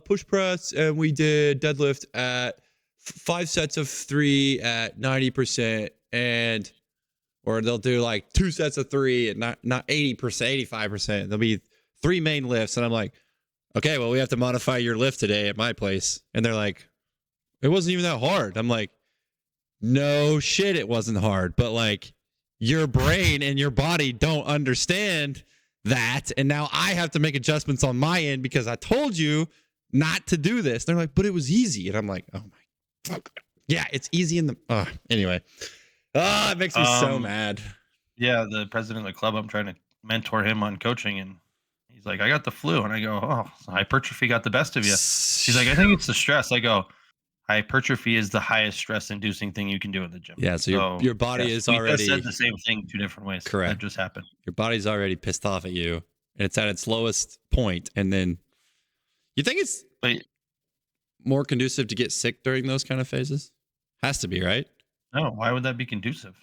push press and we did deadlift at 5 sets of 3 at 90% and or they'll do like 2 sets of 3 at not 80%, 85%. There'll be 3 main lifts and I'm like, okay, well, we have to modify your lift today at my place. And they're like, it wasn't even that hard. I'm like, no shit, it wasn't hard. But like your brain and your body don't understand that. And now I have to make adjustments on my end because I told you not to do this. They're like, but it was easy. And I'm like, oh my fuck. Yeah, it's easy in the anyway. It makes me so mad. Yeah, the president of the club, I'm trying to mentor him on coaching and he's like, I got the flu. And I go, oh, hypertrophy got the best of you. He's like, I think it's the stress. I go, hypertrophy is the highest stress inducing thing you can do in the gym. Yeah, so your body is we already just said the same thing 2 different ways. Correct. That just happened. Your body's already pissed off at you and it's at its lowest point. And then you think it's more conducive to get sick during those kind of phases? Has to be, right? No, why would that be conducive?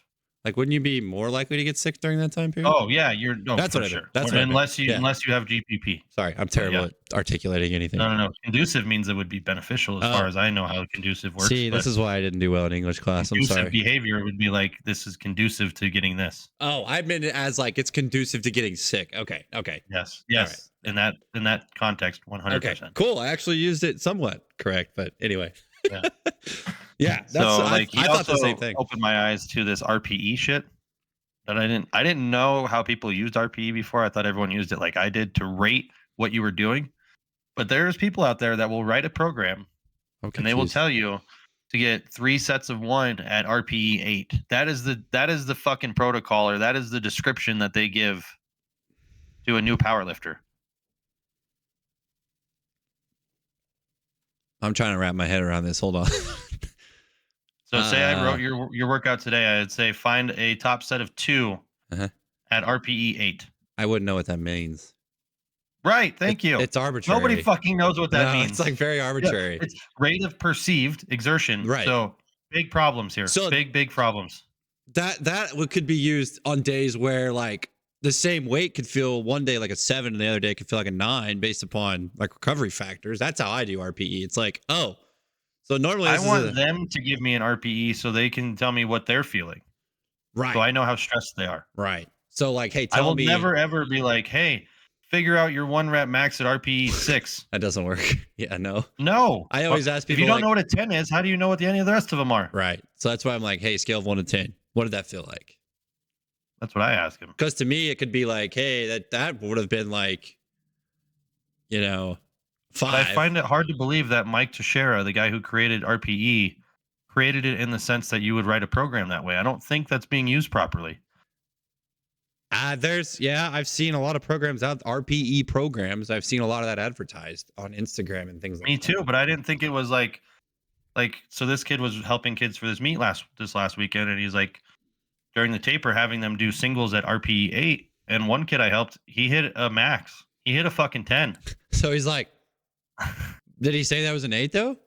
Like, wouldn't you be more likely to get sick during that time period? Oh yeah, that's what I sure. meant. That's what unless you have GPP. Sorry, I'm terrible at articulating anything. No. Conducive means it would be beneficial as far as I know how conducive works. See, this is why I didn't do well in English class. I'm sorry. Behavior would be like this is conducive to getting this. Oh, I meant it as like it's conducive to getting sick. Okay. Yes. Right. In that context, 100%. Okay, cool. I actually used it somewhat correct, but anyway. Yeah. Yeah. That's, so like I thought the same thing. Opened my eyes to this RPE shit. That I didn't know how people used RPE before. I thought everyone used it like I did to rate what you were doing. But there's people out there that will write a program and they will tell you to get 3 sets of 1 at RPE 8. That is the fucking protocol, or that is the description that they give to a new powerlifter. I'm trying to wrap my head around this. Hold on. So say I wrote your workout today, I'd say find a top set of 2 at RPE 8. I wouldn't know what that means. Right, thank you. It's arbitrary. Nobody fucking knows what that means. It's like very arbitrary. Yeah, it's rate of perceived exertion. Right. So big problems here. So big problems. That could be used on days where like the same weight could feel one day like a 7 and the other day could feel like a 9 based upon like recovery factors. That's how I do RPE. It's like, oh, so normally I want them to give me an RPE so they can tell me what they're feeling. Right. So I know how stressed they are. Right. So like, hey, I will never ever be like, hey, figure out your 1 rep max at RPE 6. That doesn't work. Yeah, no. I always ask people, if you don't know what a 10 is, how do you know what any of the rest of them are? Right. So that's why I'm like, hey, scale of 1 to 10. What did that feel like? That's what I ask him. Because to me, it could be like, hey, that would have been like, 5. But I find it hard to believe that Mike Teixeira, the guy who created RPE, created it in the sense that you would write a program that way. I don't think that's being used properly. I've seen a lot of programs out, RPE programs. I've seen a lot of that advertised on Instagram and things like that. Me too, but I didn't think it was like, so this kid was helping kids for this meet this last weekend, and he's like, during the taper, having them do singles at RPE 8, and one kid I helped, he hit a max He hit a fucking 10. So he's like, did he say that was an 8 though?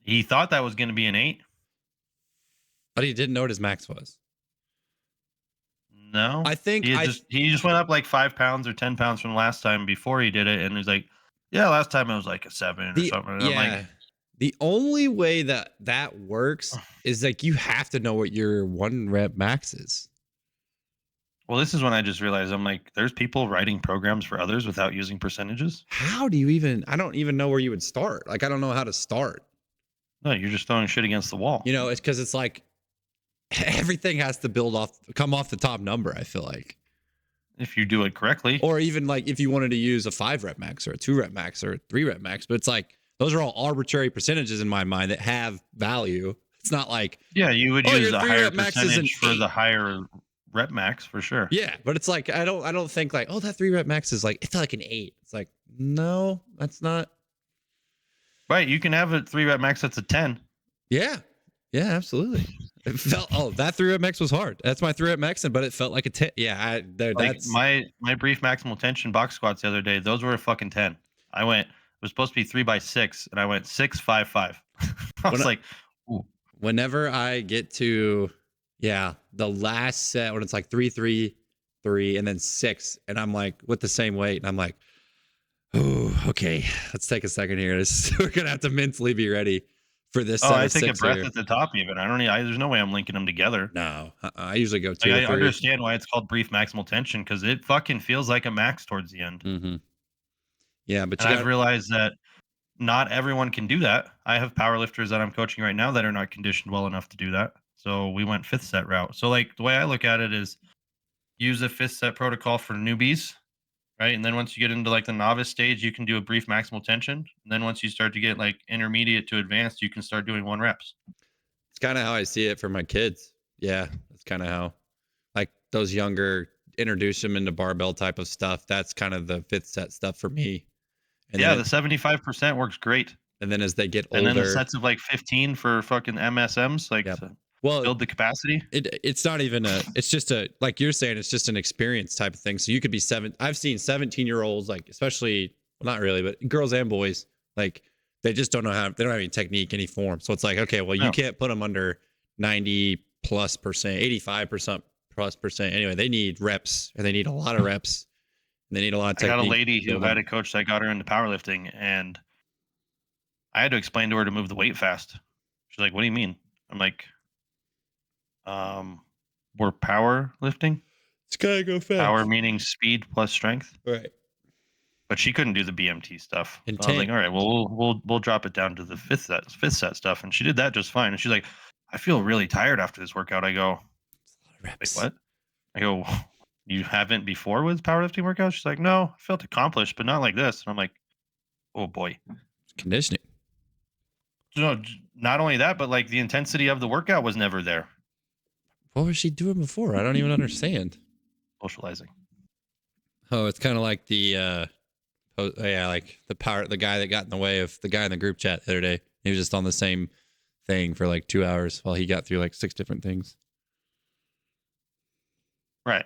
He thought that was going to be an 8. But he didn't know what his max was. No, I think he just went up like 5 pounds or 10 pounds from last time before he did it, and he's like, "Yeah, last time it was like a 7 or something." And I'm like, the only way that works is like you have to know what your 1 rep max is. well, this is when I just realized I'm like, there's people writing programs for others without using percentages. How do you even? I don't even know where you would start. Like I don't know how to start. No, you're just throwing shit against the wall. You know, it's because it's like everything has to come off the top number. I feel like. If you do it correctly, Or even like if you wanted to use a 5 rep max or a 2 rep max or a 3 rep max, but it's like those are all arbitrary percentages in my mind that have value. It's not like yeah, you would use your a 3 higher rep max is an percentage for 8. the higher rep max for sure. Yeah, but it's like I don't think like, oh, that 3 rep max is like it's like an 8. It's like, no, that's not. Right, you can have a 3 rep max that's a 10. Yeah, absolutely. It felt that 3 rep max was hard. That's my 3 rep max, but it felt like a 10. Yeah, Like that's my brief maximal tension box squats the other day, those were a fucking 10. It was supposed to be 3 by 6, and I went 6, 5, 5. I was like, ooh. Whenever I get to the last set when it's like 3, 3, 3, and then 6, and I'm like with the same weight, and I'm like, oh, okay, let's take a second here. We're gonna have to mentally be ready for this. Oh, I take a breath at the top even. There's no way I'm linking them together. No, I usually go 2 Like, or 3. I understand why it's called brief maximal tension because it fucking feels like a max towards the end. Mm-hmm. Yeah, but And I've realized that not everyone can do that. I have powerlifters that I'm coaching right now that are not conditioned well enough to do that. So we went 5th set route. So like the way I look at it is use a 5th set protocol for newbies, right? And then once you get into like the novice stage, you can do a brief maximal tension. And then once you start to get like intermediate to advanced, you can start doing 1 reps. it's kind of how I see it for my kids. Yeah, that's kind of how, like those younger, introduce them into barbell type of stuff. That's kind of the 5th set stuff for me. And yeah, the 75% works great. And then as they get older, and then the sets of like 15 for fucking MSMs, like to build the capacity. It's not even it's just like you're saying, it's just an experience type of thing. So you could be I've seen 17-year-olds, like especially, well, not really, but girls and boys, like they just don't have any technique, any form. So it's like, okay, well, you can't put them under 90+%, 85% plus percent. Anyway, they need reps, and they need a lot of reps. And they need a lot of technique. I got a lady who had a coach that got her into powerlifting, and I had to explain to her to move the weight fast. She's like, "What do you mean?" I'm like, we're powerlifting. It's gotta go fast. Power meaning speed plus strength. Right. But she couldn't do the BMT stuff. And so I was like, all right, well, we'll drop it down to the fifth set stuff. And she did that just fine. And she's like, I feel really tired after this workout. I go, like, what? I go, you haven't before with powerlifting workouts? She's like, no, I felt accomplished, but not like this. And I'm like, oh boy. Conditioning. No, not only that, but like the intensity of the workout was never there. What was she doing before? I don't even understand. Socializing. Oh, it's kind of like the like the guy that got in the way of the guy in the group chat the other day. He was just on the same thing for like 2 hours while he got through like 6 different things. Right.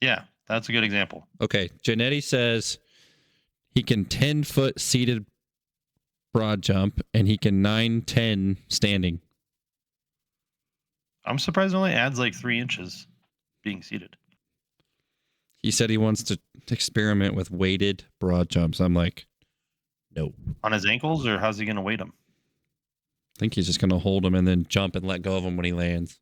Yeah, that's a good example. Okay, Janetti says he can 10-foot seated broad jump and he can 9-10 standing. I'm surprised it only adds like 3 inches being seated. He said he wants to experiment with weighted broad jumps. I'm like, no. On his ankles, or how's he going to weight them? I think he's just going to hold them and then jump and let go of them when he lands.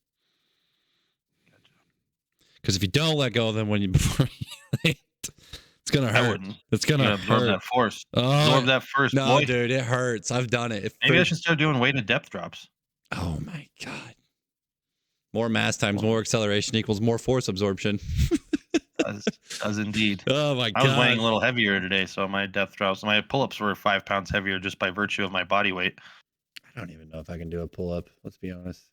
Because if you don't let go of them before you land, it's going to hurt. It's going to absorb that force. Absorb that first. No, boy. Dude, it hurts. I've done it. Maybe I should start doing weighted depth drops. Oh, my God. More mass times more acceleration equals more force absorption. does indeed. Oh my God. I was weighing a little heavier today, so my depth drops, my pull-ups were 5 pounds heavier just by virtue of my body weight. I don't even know if I can do a pull-up. Let's be honest.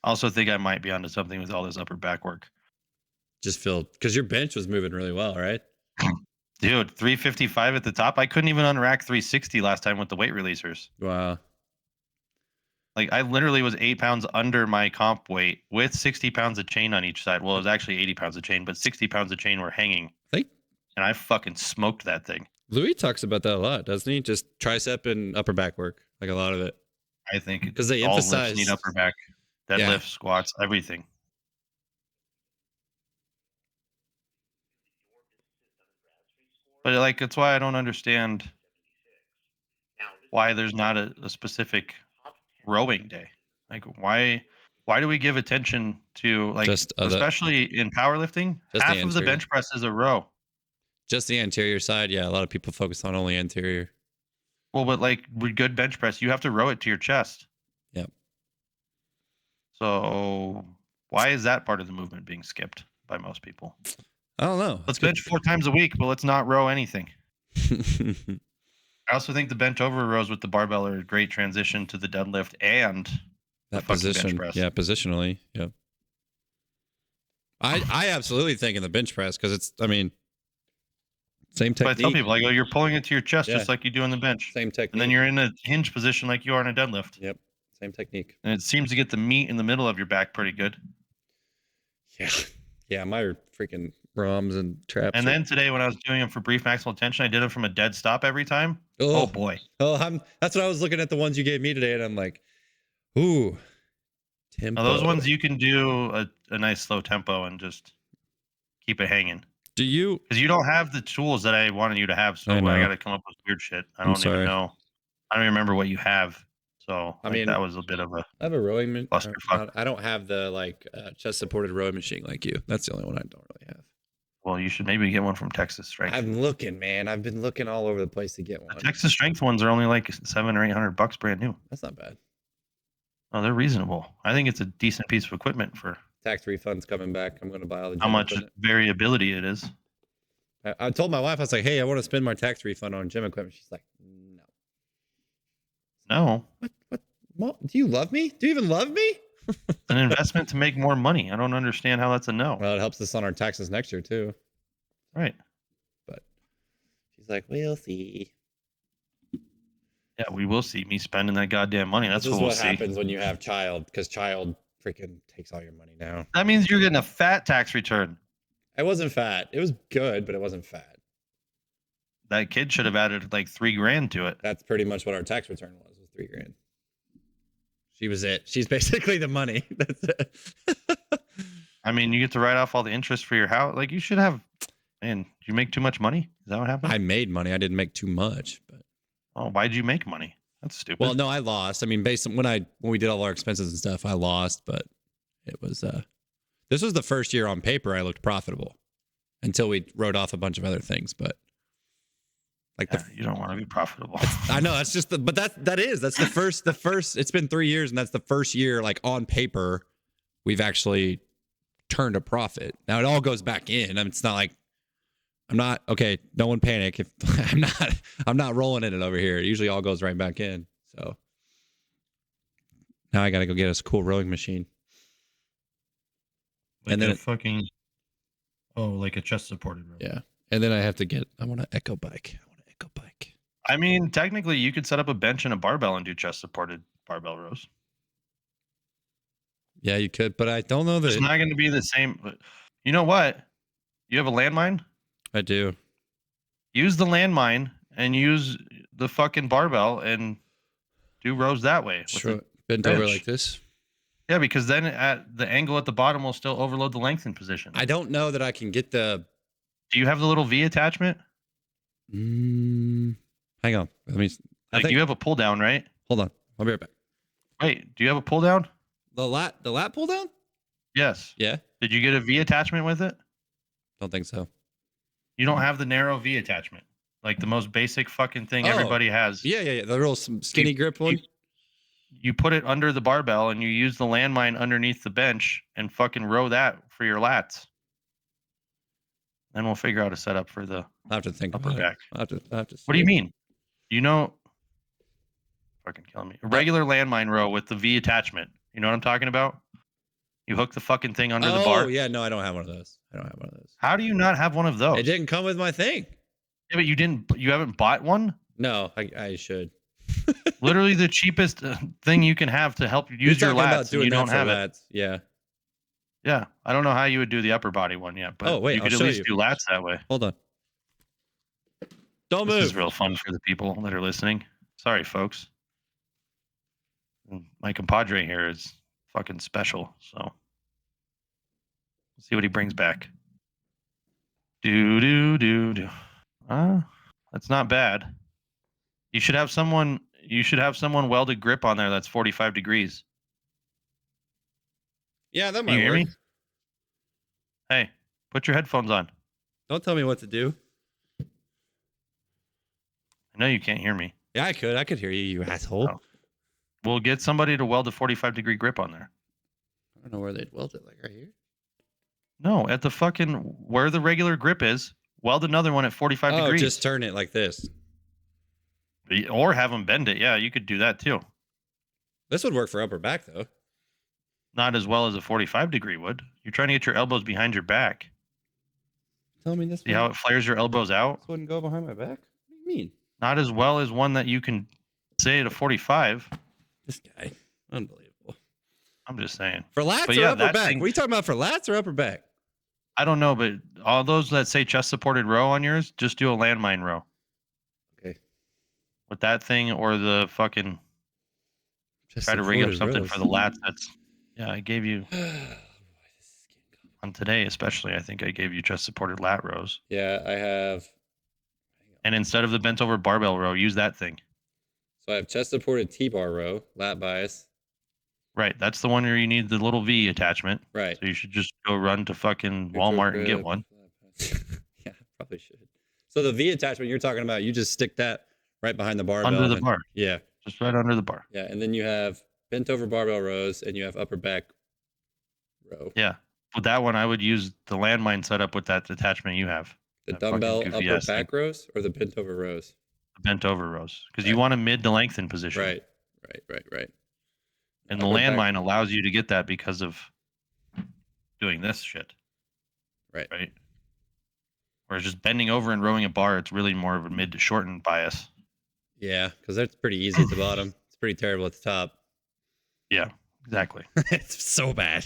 I also think I might be onto something with all this upper back work. Just feel because your bench was moving really well, right? Dude, 355 at the top. I couldn't even unrack 360 last time with the weight releasers. Wow. Like I literally was 8 pounds under my comp weight with 60 pounds of chain on each side. Well, it was actually 80 pounds of chain, but 60 pounds of chain were hanging. I think and I fucking smoked that thing. Louis talks about that a lot, doesn't he? Just tricep and upper back work, like a lot of it. I think Because they all lifts emphasize need upper back, deadlift, squats, everything. But like, that's why I don't understand why there's not a specific rowing day. Like, why do we give attention to, like, especially in powerlifting, half of the bench press is a row. Just the anterior side, yeah. A lot of people focus on only anterior. Well, but like with good bench press, you have to row it to your chest. Yep. So why is that part of the movement being skipped by most people? I don't know. Let's bench 4 times a week, but let's not row anything. I also think the bench over rows with the barbell are a great transition to the deadlift and that position. Bench press. Yeah, positionally. Yep. I absolutely think in the bench press because it's, I mean, same technique. But I tell people, like, oh, you're pulling it to your chest just like you do in the bench. Same technique. And then you're in a hinge position like you are in a deadlift. Yep. Same technique. And it seems to get the meat in the middle of your back pretty good. Yeah. Yeah, my freaking ROMs and traps. And then today when I was doing them for brief maximal tension, I did them from a dead stop every time. Oh boy. Oh, that's what I was looking at, the ones you gave me today, and I'm like, ooh. Tempo. Now those ones you can do a nice slow tempo and just keep it hanging. Do you? Because you don't have the tools that I wanted you to have, so I got to come up with weird shit. I don't even know. I don't even remember what you have. So I mean, that was a bit of a. I have a rowing clusterfuck. I don't have the chest supported rowing machine like you. That's the only one I don't really have. Well, you should maybe get one from Texas Strength. I'm looking, man. I've been looking all over the place to get one. The Texas Strength ones are only like $700 or $800 brand new. That's not bad. Oh, they're reasonable. I think it's a decent piece of equipment for tax refunds coming back. I'm going to buy all the. How much variability it is. I told my wife, I was like, "Hey, I want to spend my tax refund on gym equipment." She's like, "No." No. What? Do you love me? Do you even love me? An investment to make more money. I don't understand how that's a no. Well, it helps us on our taxes next year too. Right. But she's like, "We'll see." Yeah, we will see me spending that goddamn money. That's what we'll see. This is what happens when you have child, because child freaking takes all your money now. That means you're getting a fat tax return. It wasn't fat. It was good, but it wasn't fat. That kid should have added like $3,000 to it. That's pretty much what our tax return was $3,000. She was it. She's basically the money. That's it. I mean, you get to write off all the interest for your house. Like, you should have. Man, did you make too much money? Is that what happened? I made money. I didn't make too much, but. Oh, why did you make money? That's stupid. Well, no, I lost. I mean, based on when we did all our expenses and stuff, I lost, but it was this was the first year on paper I looked profitable until we wrote off a bunch of other things, but like you don't want to be profitable. I know, that's just that's the first it's been 3 years and that's the first year like on paper we've actually turned a profit. Now it all goes back in. I mean, it's not like I'm not okay. No one panic. If I'm not rolling in it over here. It usually all goes right back in. So now I got to go get us a cool rowing machine. Like and then like a chest supported row. Yeah, and then I want an echo bike. I mean, technically, you could set up a bench and a barbell and do chest supported barbell rows. Yeah, you could, but I don't know that it's not going to be the same. But you know what? You have a landmine? I do. Use the landmine and use the fucking barbell and do rows that way. Sure. Bent over like this. Yeah, because then at the angle at the bottom will still overload the lengthen position. I don't know that I can get the. Do you have the little V attachment? Hang on. Let me. Like you have a pull down, right? Hold on. I'll be right back. Wait, do you have a pull down? The lat pull down? Yes. Yeah. Did you get a V attachment with it? Don't think so. You don't have the narrow V attachment, like the most basic fucking thing everybody has. Yeah. The real skinny grip one. You put it under the barbell and you use the landmine underneath the bench and fucking row that for your lats. Then we'll figure out a setup for the I have to think upper about back. I have to What do you mean? You know, fucking killing me. A regular landmine row with the V attachment. You know what I'm talking about? You hook the fucking thing under the bar. Oh, yeah. No, I don't have one of those. How do you not have one of those? It didn't come with my thing. Yeah, but you haven't bought one? No, I should. Literally the cheapest thing you can have to help you use your lats, and you don't have it. Yeah. Yeah. I don't know how you would do the upper body one yet, but you could at least do lats that way. Hold on. Don't This move. is real fun for the people that are listening. Sorry, folks. My compadre here is fucking special. So let's see what he brings back. Do. That's not bad. You should have someone welded grip on there that's 45 degrees. Yeah, that Can might you hear work. me? Hey, put your headphones on. Don't tell me what to do. I know you can't hear me. Yeah, I could hear you, you asshole. Oh. We'll get somebody to weld a 45-degree grip on there. I don't know where they'd weld it, like right here. No, at the fucking where the regular grip is, weld another one at 45 degrees. Just turn it like this. Or have them bend it. Yeah, you could do that too. This would work for upper back though. Not as well as a 45-degree would. You're trying to get your elbows behind your back. Tell me this. See how it flares your elbows out? This wouldn't go behind my back? What do you mean? Not as well as one that you can say at a 45. This guy. Unbelievable. I'm just saying. For lats But or yeah, upper that back? thing- What are you talking about, for lats or upper back? I don't know, but all those that say chest supported row on yours, just do a landmine row. Okay. With that thing or the fucking try to rig up something for the lats. I gave you on today, especially. I think I gave you chest supported lat rows. Yeah, I have. And instead of the bent over barbell row, use that thing. So I have chest supported T-bar row, lat bias. Right. That's the one where you need the little V attachment. Right. So you should just go run to fucking Walmart and get one. Yeah, probably should. So the V attachment you're talking about, you just stick that right behind the barbell. Under the bar. Yeah. Just right under the bar. Yeah, and then you have bent over barbell rows and you have upper back row. Yeah. With that one, I would use the landmine setup with that attachment you have. The That dumbbell fucking goofy upper ass back rows or the bent over rows? The bent over rows. Because Right. you want a mid to lengthen position. Right. And the Upper back- landmine allows you to get that because of doing this shit. Right. Whereas just bending over and rowing a bar, it's really more of a mid to shorten bias. Yeah, because that's pretty easy at the bottom. It's pretty terrible at the top. Yeah, exactly. It's so bad.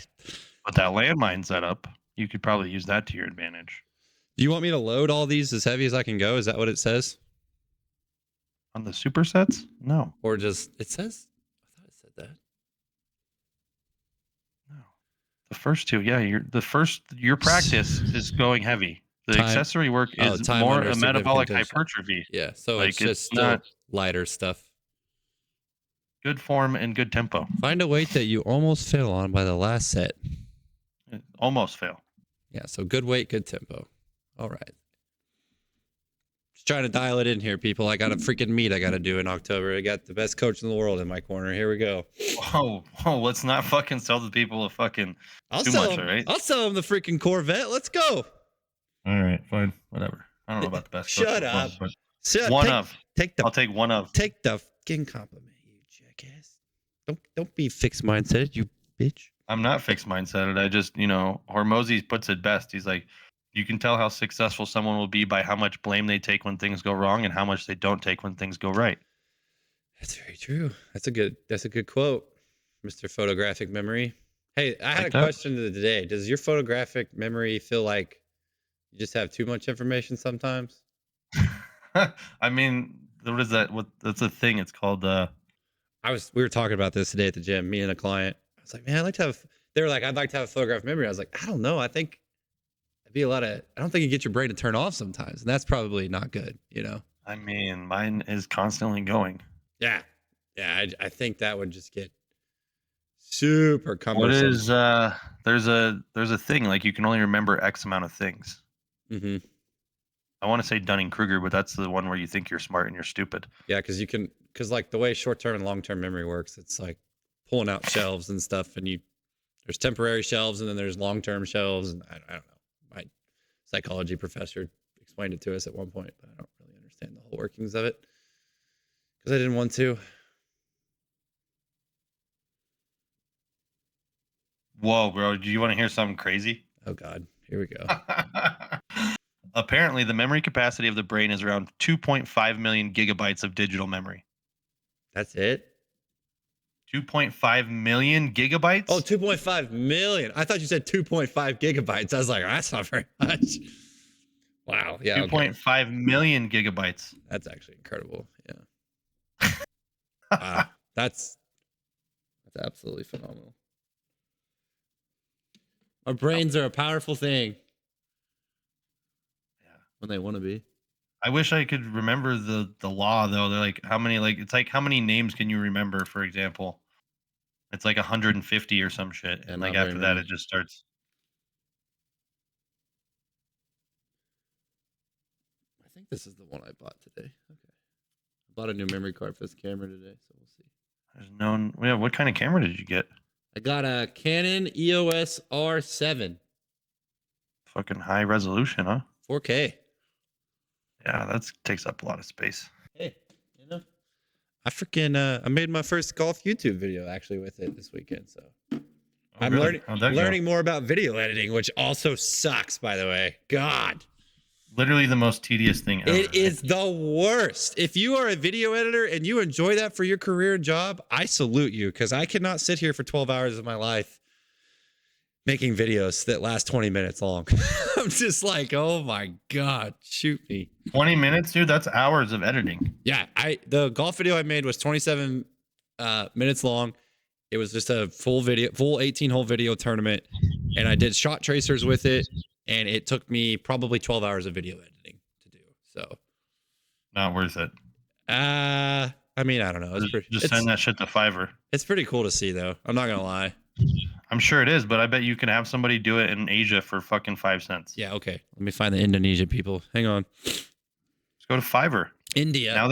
But that landmine setup, you could probably use that to your advantage. Do you want me to load all these as heavy as I can go? Is that what it says? On the supersets? No. Or just, it says? I thought it said that. No. The first two, yeah, your practice is going heavy. The Time- accessory work is time more under a metabolic significant hypertrophy. Yeah, so Like, it's just it's still not- lighter stuff. Good form and good tempo. Find a weight that you almost fail on by the last set. Almost fail. Yeah, so good weight, good tempo. All right. Just trying to dial it in here, people. I got a freaking meet I got to do in October. I got the best coach in the world in my corner. Here we go. Whoa, let's not fucking sell the people a fucking I'll too sell much, him, all right? I'll sell him the freaking Corvette. Let's go. All right, fine, whatever. I don't know about the best. Shut coach in the world, up. but So, one take, of. Take I'll the take one of. take the fucking compliment, you jackass. Don't be fixed mindset, you bitch. I'm not fixed mindseted. I just, Hormozy puts it best. He's like, you can tell how successful someone will be by how much blame they take when things go wrong and how much they don't take when things go right. That's very true. That's a good quote, Mr. Photographic Memory. Hey, I had Like a that? question today. Does your photographic memory feel like you just have too much information sometimes? I mean, what is that? That's a thing. It's called We were talking about this today at the gym, me and a client. I was like, man, they were like, I'd like to have a photographic memory. I was like, I don't know. I think it'd be I don't think you get your brain to turn off sometimes. And that's probably not good, I mean, mine is constantly going. Yeah. Yeah. I think that would just get super What cumbersome. is there's a thing like you can only remember X amount of things. Mm-hmm. I want to say Dunning-Kruger, but that's the one where you think you're smart and you're stupid. Yeah, because like the way short-term and long-term memory works, it's like pulling out shelves and stuff, and there's temporary shelves and then there's long-term shelves, and I don't know. My psychology professor explained it to us at one point, but I don't really understand the whole workings of it because I didn't want to. Whoa, bro! Do you want to hear something crazy? Oh God, here we go. Apparently, the memory capacity of the brain is around 2.5 million gigabytes of digital memory. That's it? 2.5 million gigabytes? Oh, 2.5 million. I thought you said 2.5 gigabytes. I was like, that's not very much. Wow. Yeah. Okay. 2.5 million gigabytes. That's actually incredible. Yeah. Wow. That's absolutely phenomenal. Our brains are a powerful thing Yeah. when they want to be. I wish I could remember the law though. They're like how many it's like how many names can you remember, for example? It's like 150 or some shit. Yeah, And not like very after that many. it just starts. I think this is the one I bought today. Okay. I bought a new memory card for this camera today, so we'll see. There's no yeah, what kind of camera did you get? I got a Canon EOS R7 Fucking high resolution, huh? 4K. Yeah, that takes up a lot of space. Hey, you know, I made my first golf YouTube video actually with it this weekend. So I'm good. How'd that go? learning more about video editing, which also sucks, by the way. God, Literally the most tedious thing ever. it is the worst. If you are a video editor and you enjoy that for your career and job, I salute you, because I cannot sit here for 12 hours of my life making videos that last 20 minutes long. I'm just like, oh my God, shoot me. 20 minutes, dude. That's hours of editing. Yeah, the golf video I made was 27 minutes long. It was just a full 18-hole video tournament, and I did shot tracers with it, and it took me probably 12 hours of video editing to do. So, Not worth it. I mean, I don't know. Just send that shit to Fiverr. It's pretty cool to see, though. I'm not gonna lie. I'm sure it is, but I bet you can have somebody do it in Asia for fucking 5 cents. Yeah, okay. Let me find the Indonesia people. Hang on. Just go to Fiverr. India. Now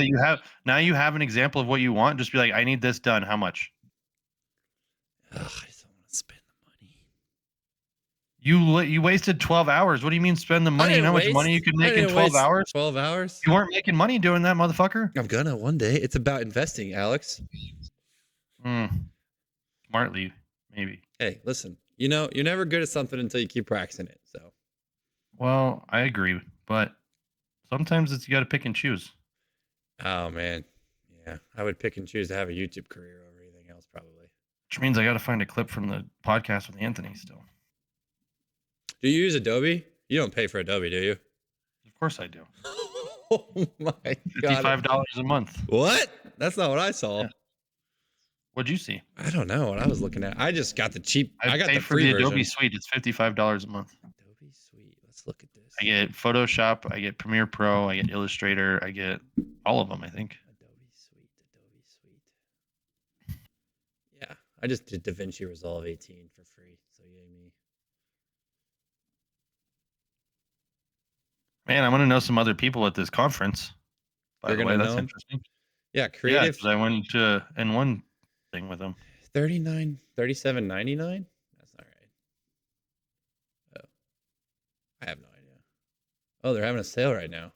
you have an example of what you want, just be like, I need this done. How much? Ugh, I just don't want to spend the money. You wasted 12 hours. What do you mean spend the money? You know how much money you could make in 12 hours? 12 hours? You weren't making money doing that, motherfucker. I'm gonna one day. It's about investing, Alex. Smartly, maybe. Hey, listen. You know, you're never good at something until you keep practicing it. So, Well, I agree, but sometimes you got to pick and choose. oh man, yeah, I would pick and choose to have a YouTube career over anything else, probably. Which means I got to find a clip from the podcast with Anthony still. Do you use Adobe? You don't pay for Adobe, do you? Of course I do. Oh my God. $55 a month. What? That's not what I saw. Yeah. What'd you see? I don't know what I was looking at. I just got the cheap. I got pay the for free the version. Adobe Suite. It's $55 a month. Adobe Suite. Let's look at this. I get Photoshop. I get Premiere Pro. I get Illustrator. I get all of them, I think. Adobe Suite. Yeah, I just did DaVinci Resolve 18 for free. So yay me. Man, I'm gonna know some other people at this conference. By You're the way, gonna that's know 'em? interesting. Yeah, Yeah, creative. because I went to N1 thing with them. 37.99. That's not right. Oh, I have no idea. Oh, they're having a sale right now.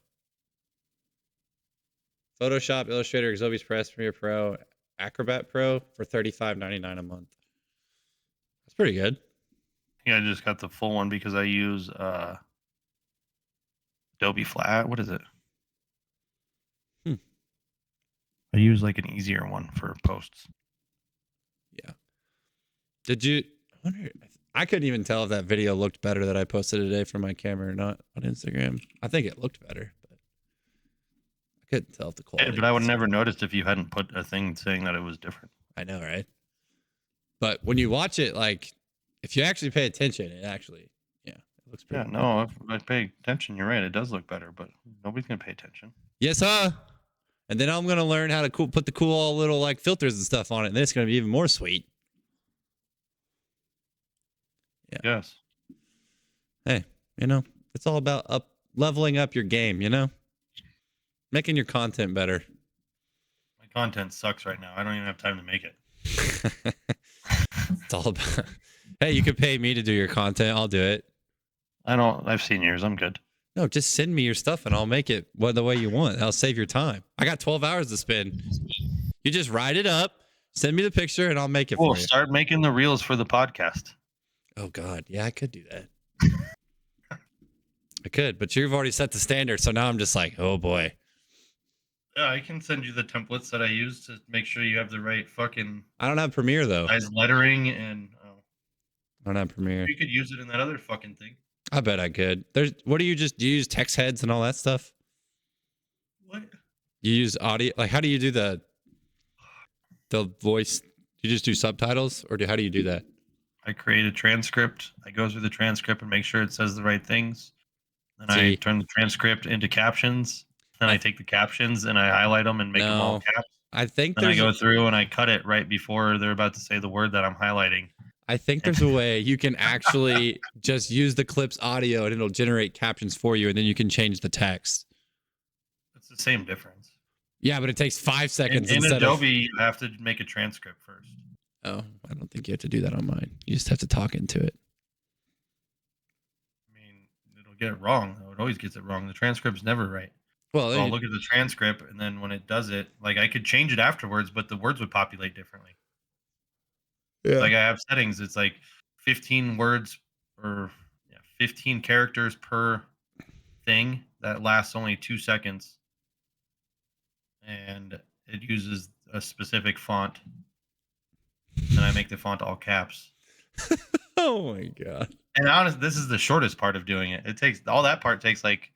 Photoshop, Illustrator, Adobe Express, Premiere Pro, Acrobat Pro for $35.99 a month. That's pretty good. Yeah, I just got the full one because I use Adobe Flat. What is it? I use like an easier one for posts. Yeah. Did you? I couldn't even tell if that video looked better that I posted today from my camera or not on Instagram. I think it looked better, but I couldn't tell if the quality. Yeah, but I would have never noticed if you hadn't put a thing saying that it was different. I know, right? But when you watch it, like, if you actually pay attention, it actually, yeah, it looks pretty. Yeah, no, if I pay attention, you're right. It does look better, but nobody's gonna pay attention. Yes, huh? And then I'm gonna learn how to put the cool little like filters and stuff on it, and then it's gonna be even more sweet. Yeah. Yes. Hey, you know, it's all about leveling up your game. You know, making your content better. My content sucks right now. I don't even have time to make it. It's all about. Hey, you could pay me to do your content. I'll do it. I've seen yours. I'm good. No, just send me your stuff and I'll make it the way you want. I'll save your time. I got 12 hours to spend. You just write it up, send me the picture, and I'll make it for you. Start making the reels for the podcast. Oh, God. Yeah, I could do that. I could, but you've already set the standard. So now I'm just like, oh, boy. Yeah, I can send you the templates that I use to make sure you have the right fucking. I don't have Premiere, though. Size lettering and. I don't have Premiere. You could use it in that other fucking thing. I bet I could. What do you use text heads and all that stuff? What? You use audio? Like, how do you do the voice? You just do subtitles, or how do you do that? I create a transcript. I go through the transcript and make sure it says the right things. Then I turn the transcript into captions. Then I take the captions and I highlight them and make them all caps. I think then I go through and I cut it right before they're about to say the word that I'm highlighting. I think there's a way you can actually just use the clip's audio and it'll generate captions for you, and then you can change the text. It's the same difference. Yeah, but it takes 5 seconds. In Adobe, you have to make a transcript first. Oh, I don't think you have to do that on mine. You just have to talk into it. I mean, it'll get it wrong. It always gets it wrong. The transcript's never right. Well, so I'll look at the transcript, and then when it does it, like I could change it afterwards, but the words would populate differently. Yeah. Like I have settings. It's like 15 words or 15 characters per thing that lasts only 2 seconds. And it uses a specific font. And I make the font all caps. Oh my God. And honestly, this is the shortest part of doing it. It takes all that part takes like,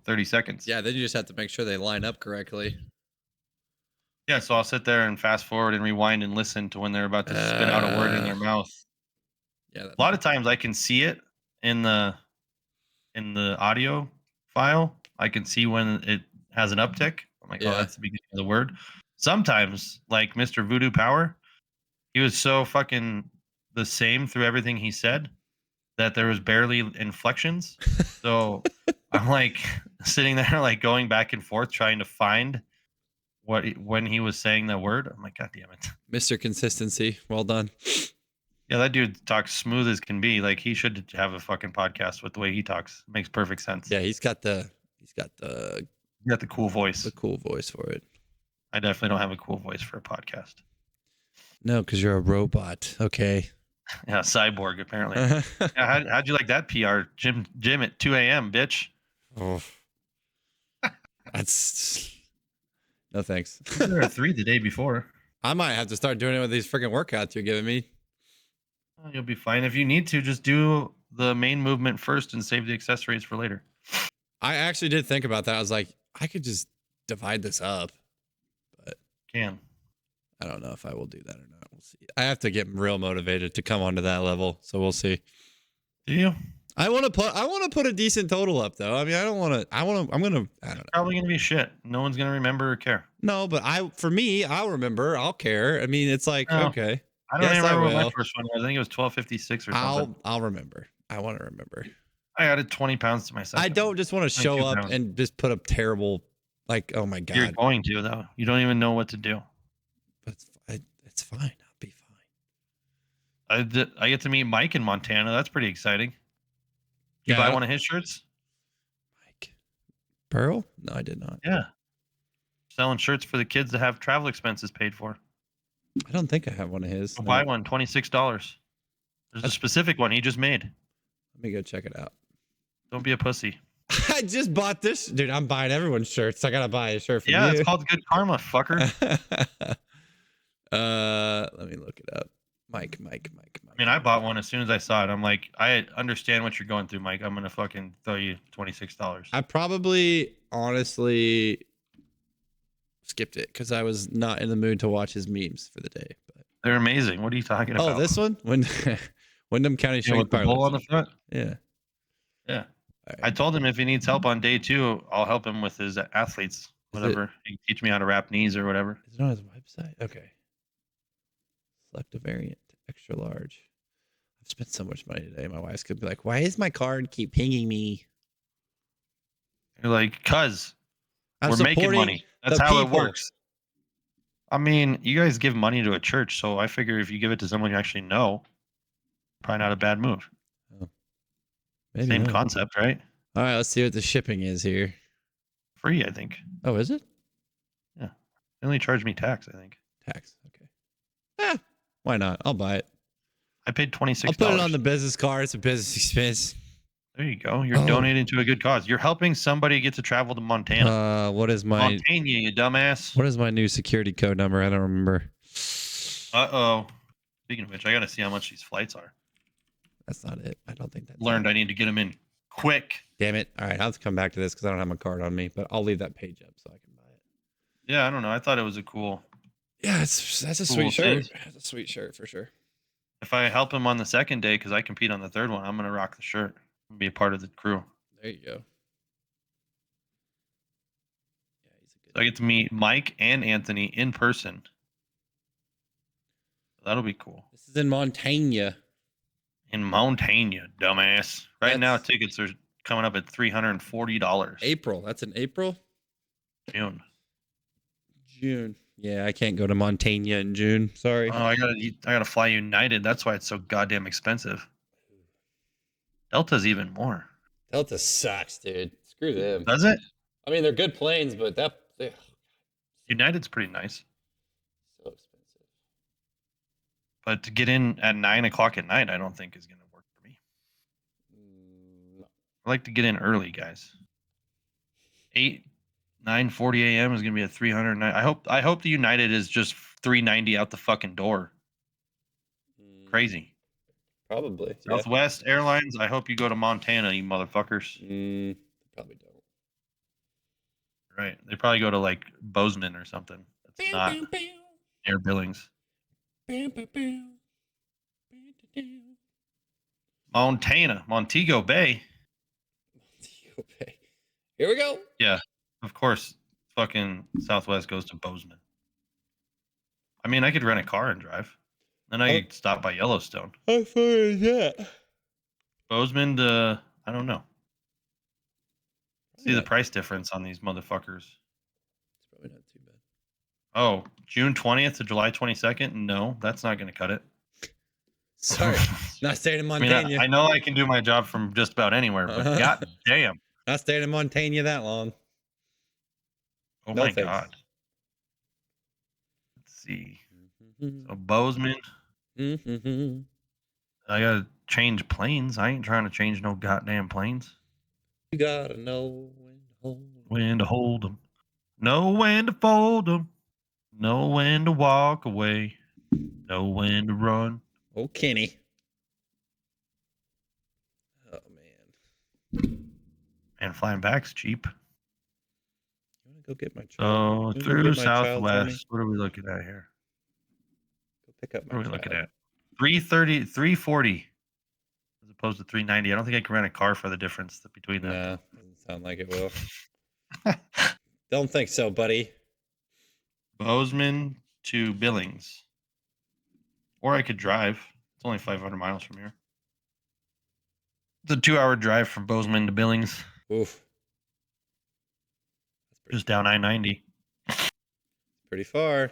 30 seconds. Yeah, then you just have to make sure they line up correctly. Yeah, so I'll sit there and fast forward and rewind and listen to when they're about to spit out a word in their mouth. Yeah. A lot of times I can see it in the audio file. I can see when it has an uptick. I'm like, oh, that's the beginning of the word. Sometimes, like Mr. Voodoo Power, he was so fucking the same through everything he said that there was barely inflections. So I'm like sitting there, like going back and forth, trying to find when he was saying that word. I'm like, God damn it. Mr. Consistency. Well done. Yeah, that dude talks smooth as can be. Like he should have a fucking podcast with the way he talks. Makes perfect sense. Yeah, he's got the cool voice. The cool voice for it. I definitely don't have a cool voice for a podcast. No, because you're a robot. Okay. Yeah, cyborg apparently. Yeah, how'd you like that PR? Gym at 2 a.m., bitch. Oh. That's no thanks. There were 3 the day before. I might have to start doing it with these freaking workouts you're giving me. You'll be fine. If you need to, just do the main movement first and save the accessories for later. I actually did think about that. I was like, I could just divide this up. But I don't know if I will do that or not. We'll see. I have to get real motivated to come onto that level, so we'll see. Do you? I want to put a decent total up though. I mean, I don't know. Probably gonna be shit. No one's gonna remember or care. No, but for me, I'll remember. I'll care. I mean, it's like, okay. I don't even remember what my first one was. I think it was 1256 or something. I'll remember. I want to remember. I added 20 pounds to my second. I don't just want to show up and just put up terrible, like, oh my God. You're going to though. You don't even know what to do. But it's fine. I'll be fine. I get to meet Mike in Montana. That's pretty exciting. You buy one of his shirts? Mike Pearl? No, I did not. Yeah. Selling shirts for the kids that have travel expenses paid for. I don't think I have one of his. I'll buy one, $26. There's a specific one he just made. Let me go check it out. Don't be a pussy. I just bought this. Dude, I'm buying everyone's shirts. I got to buy a shirt for you. Yeah, it's called Good Karma, fucker. Let me look it up. Mike. I mean, I bought one as soon as I saw it. I'm like, I understand what you're going through, Mike. I'm going to fucking throw you $26. I probably, honestly, skipped it because I was not in the mood to watch his memes for the day. But they're amazing. What are you talking about? Oh, this one? Wyndham County Strength Powerlifting. Bull on the front? Yeah. Yeah. Right. I told him if he needs help on day 2, I'll help him with his athletes. Whatever. He can teach me how to wrap knees or whatever. Is it on his website? Okay. Select a variant. Extra large. I've spent so much money today. My wife's gonna be like, why is my card keep pinging me? You're like, cuz we're making money. That's how it works. I mean, you guys give money to a church, so I figure if you give it to someone you actually know, probably not a bad move. Oh. Same concept, right? All right, let's see what the shipping is here. Free, I think. Oh, is it? Yeah. They only charge me tax, I think. Tax, okay. Yeah. Why not? I'll buy it. I paid $26. I'll put it on the business card. It's a business expense. There you go. You're donating to a good cause. You're helping somebody get to travel to Montana. What is my Montana, you dumbass? What is my new security code number? I don't remember. Uh-oh. Speaking of which, I gotta see how much these flights are. That's not it. I don't think that's Learned it. I need to get them in quick. Damn it. All right, I'll have to come back to this because I don't have my card on me, but I'll leave that page up so I can buy it. Yeah, I don't know. I thought it was a cool. Yeah, that's a Cool sweet shirt. thing. That's a sweet shirt for sure. If I help him on the second day, because I compete on the third one, I'm gonna rock the shirt and be a part of the crew. There you go. Yeah, he's a good. So I get to meet Mike and Anthony in person. That'll be cool. This is in Montaigne. In Montaigne, dumbass. Right now, That's- tickets are coming up at $340. April. That's in April? June. June. Yeah, I can't go to Montaigne in June. Sorry. Oh, I gotta fly United. That's why it's so goddamn expensive. Delta's even more. Delta sucks, dude. Screw them. Does it? I mean, they're good planes, but they're United's pretty nice. so expensive. But to get in at 9:00 at night, I don't think is gonna work for me. No. I like to get in early, guys. 9:40 a.m. is gonna be a 309. I hope the United is just 390 out the fucking door. Crazy. Probably. Southwest Airlines. I hope you go to Montana, you motherfuckers. Probably don't. Right. They probably go to like Bozeman or something. That's not near Billings. Montana, Montego Bay. Here we go. Yeah, of course. Fucking Southwest goes to Bozeman. I mean, I could rent a car and drive. Then I could stop by Yellowstone. How far is that? Bozeman to, I don't know. See the Yeah. price difference on these motherfuckers. It's probably not too bad. Oh, June 20th to July 22nd? No, that's not going to cut it. Sorry. Not staying in I mean, Montaigne. I know I can do my job from just about anywhere, but god damn. Not staying in Montaigne that long. Oh No my thanks. god. Let's see. So Bozeman. I gotta change planes. I ain't trying to change no goddamn planes. You gotta know When to hold them. Know when to fold them. Know when to walk away. Know when to run. Oh, Kenny. Oh, man. And flying back's cheap. You want to go get my child? So You wanna go through get my child for me? Southwest. What are we looking at here? Go pick up my What are we looking child. at? 330, 340 as opposed to 390. I don't think I can rent a car for the difference between them. No, doesn't sound like it will. Don't think so, buddy. Bozeman to Billings. Or I could drive. It's only 500 miles from here. It's a 2-hour drive from Bozeman to Billings. Oof. That's Just down I-90. pretty far.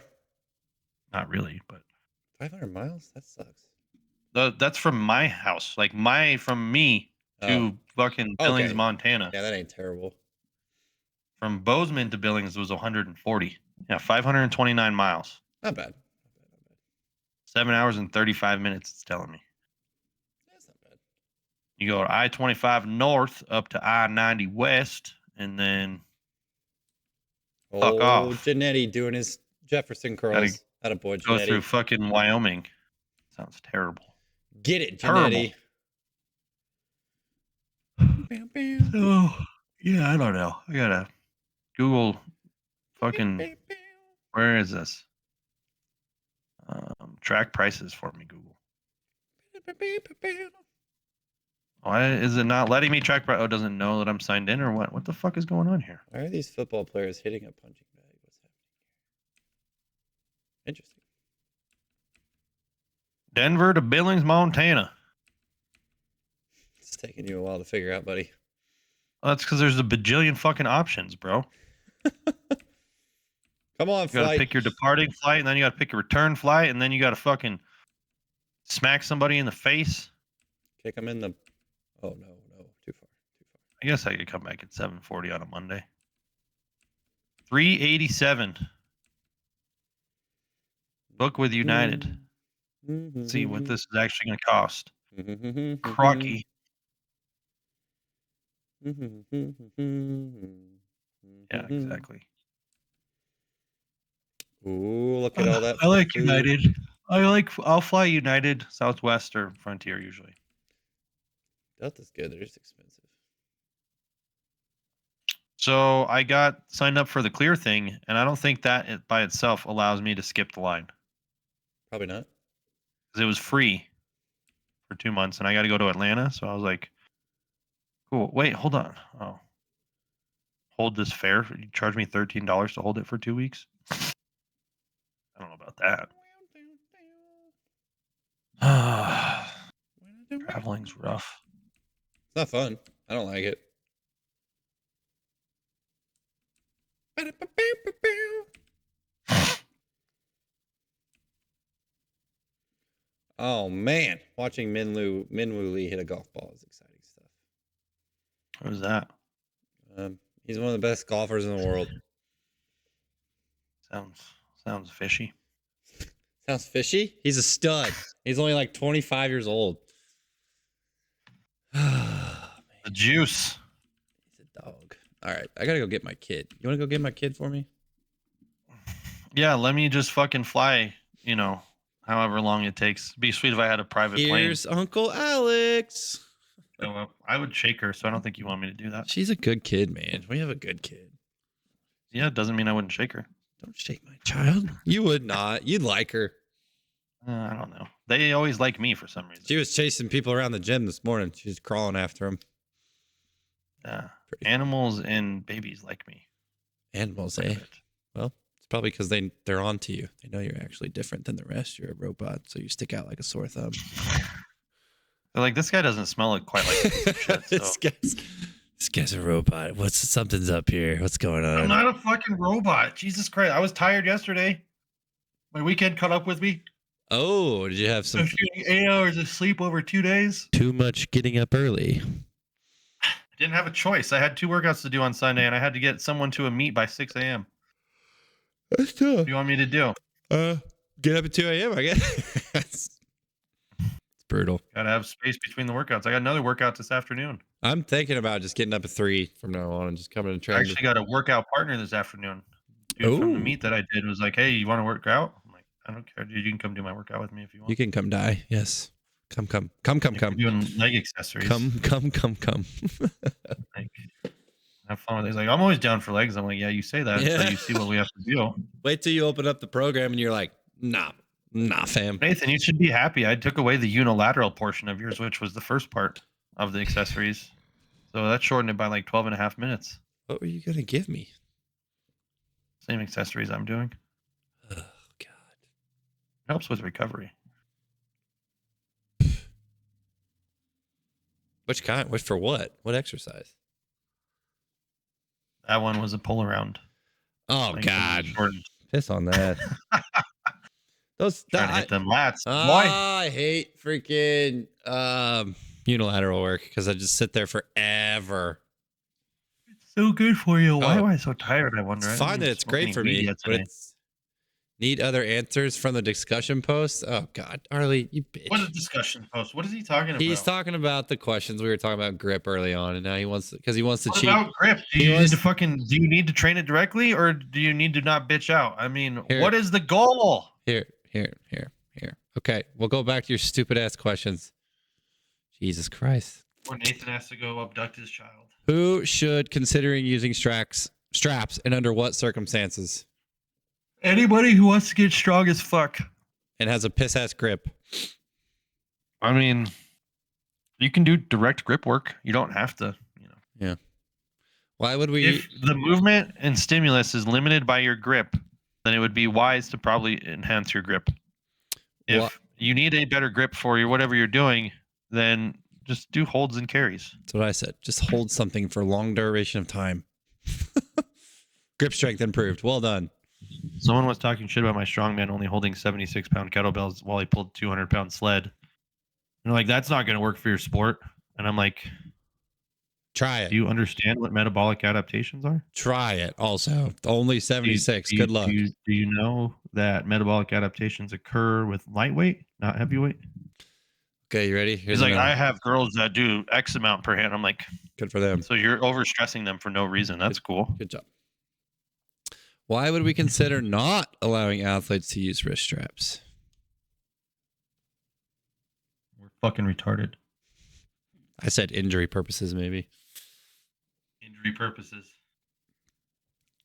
Not really, but 500 miles? That sucks. that's from my house. Like from me to fucking Billings, Okay. Montana. Yeah, that ain't terrible. From Bozeman to Billings was 140. Yeah, 529 miles. Not bad. 7 hours and 35 minutes, it's telling me. That's not bad. You go to I-25 north up to I-90 west, and then fuck off. Janetti doing his Jefferson curls. Attaboy, go Janetti. through fucking Wyoming. Sounds terrible. Get it, Terrible. Janetti. Oh, yeah, I don't know. I gotta Google fucking, where is this? Track prices for me, Google. Why is it not letting me track price? Oh, it doesn't know that I'm signed in or what? What the fuck is going on here? Why are these football players hitting a punching bag? What's happening here? Interesting. Denver to Billings, Montana. It's taking you a while to figure out, buddy. Well, that's because there's a bajillion fucking options, bro. Come on, You gotta flight. pick your departing flight, and then you gotta pick your return flight, and then you gotta fucking smack somebody in the face. Kick them in the... Oh, no. Too far. I guess I could come back at 7:40 on a Monday. 387. Book with United. Let's see what this is actually going to cost. Crocky. Yeah, exactly. Ooh, look at all that. I like food. United. I'll fly United, Southwest, or Frontier usually. Delta's good. They're just expensive. So I got signed up for the Clear thing, and I don't think that by itself allows me to skip the line Probably not. because it was free for 2 months, and I got to go to Atlanta. So I was like, cool. Wait, hold on. Oh, hold this fare. You charge me $13 to hold it for 2 weeks. I don't know about that. Traveling's rough. It's not fun. I don't like it. Oh man, watching Minwoo Lee hit a golf ball is exciting stuff. What is that? He's one of the best golfers in the world. Sounds fishy. Sounds fishy? He's a stud. He's only like 25 years old. The juice. He's a dog. All right, I gotta go get my kid. You want to go get my kid for me? Yeah, let me just fucking fly, however long it takes. It'd be sweet if I had a private plane. Here's Uncle Alex. I would shake her, so I don't think you want me to do that. She's a good kid, man. We have a good kid. Yeah, it doesn't mean I wouldn't shake her. Don't shake my child. You would not. You'd like her. I don't know. They always like me for some reason. She was chasing people around the gym this morning. She was crawling after them. Animals and babies like me. Animals, eh? Well, it's probably because they're on to you. They know you're actually different than the rest. You're a robot, so you stick out like a sore thumb. They're like, this guy doesn't smell quite like a piece of shit. So. This guy's a robot. Something's up here. What's going on? I'm not a fucking robot. Jesus Christ. I was tired yesterday. My weekend caught up with me. Oh, did you have some? I'm getting 8 hours of sleep over 2 days. Too much getting up early. I didn't have a choice. I had 2 workouts to do on Sunday, and I had to get someone to a meet by 6 a.m. That's tough. What do you want me to do? Get up at 2 a.m., I guess. It's brutal. Gotta have space between the workouts. I got another workout this afternoon. I'm thinking about just getting up at 3 from now on and just coming and I training. actually got a workout partner this afternoon. Dude from the meet that I did was like, hey, you want to work out? I'm like, I don't care, dude. You can come do my workout with me if you want. You can come die. Yes. Come. Doing leg accessories. Come. Like, have fun with it. He's like, I'm always down for legs. I'm like, yeah, you say that until you see what we have to do. Wait till you open up the program and you're like, nah, fam. Nathan, you should be happy. I took away the unilateral portion of yours, which was the first part of the accessories. So that shortened it by like 12 and a half minutes. What were you going to give me? Same accessories I'm doing. Oh, God. Helps with recovery. Which kind? For what? What exercise? That one was a pull around. Oh, God. Piss on that. Trying to hit them lats. I hate freaking unilateral work because I just sit there forever. It's so good for you. Why am I so tired? I wonder. It's fine that it's great for me, but it's need other answers from the discussion post. Oh God, Arlie, you bitch. What is a discussion post? What is he talking about? He's talking about the questions we were talking about grip early on, and now he wants to cheat. About grip? Do you need to train it directly, or do you need to not bitch out? I mean, what is the goal? Here. Okay, we'll go back to your stupid ass questions. Jesus Christ. Or Nathan has to go abduct his child. Who should considering using straps, and under what circumstances? Anybody who wants to get strong as fuck and has a piss ass grip. I mean, you can do direct grip work. You don't have to, Yeah. Why would we? If the movement and stimulus is limited by your grip, then it would be wise to probably enhance your grip. If you need a better grip for whatever you're doing, then just do holds and carries. That's what I said. Just hold something for a long duration of time. Grip strength improved. Well done. Someone was talking shit about my strongman only holding 76-pound kettlebells while he pulled 200-pound sled. And they're like, that's not going to work for your sport. And I'm like, try it. Do you understand what metabolic adaptations are? Try it. Also, only 76. Good luck. Do you know that metabolic adaptations occur with lightweight, not heavyweight? Okay, you ready? He's like, I have girls that do X amount per hand. I'm like, good for them. So you're overstressing them for no reason. That's cool. Good job. Why would we consider not allowing athletes to use wrist straps? We're fucking retarded. I said injury purposes, maybe. Injury purposes.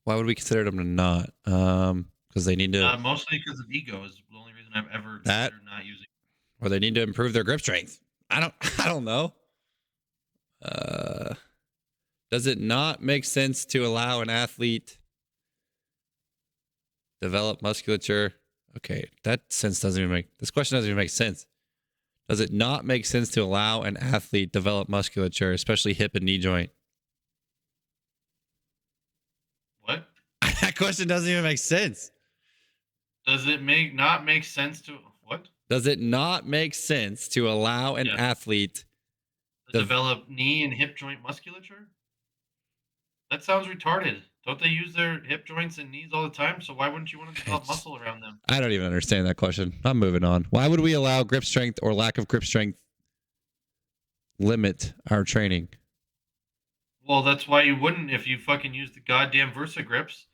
Why would we consider them to not? Because they need to, Mostly because of ego is the only reason I've ever That- considered not using. or they need to improve their grip strength. I don't know. Does it not make sense to allow an athlete develop musculature? Okay, this question doesn't even make sense. Does it not make sense to allow an athlete develop musculature, especially hip and knee joint? What? That question doesn't even make sense. Does it not make sense to what? Does it not make sense to allow an athlete to develop knee and hip joint musculature? That sounds retarded. Don't they use their hip joints and knees all the time? So why wouldn't you want to develop muscle around them? I don't even understand that question. I'm moving on. Why would we allow grip strength or lack of grip strength limit our training? Well, that's why you wouldn't if you fucking use the goddamn Versa grips.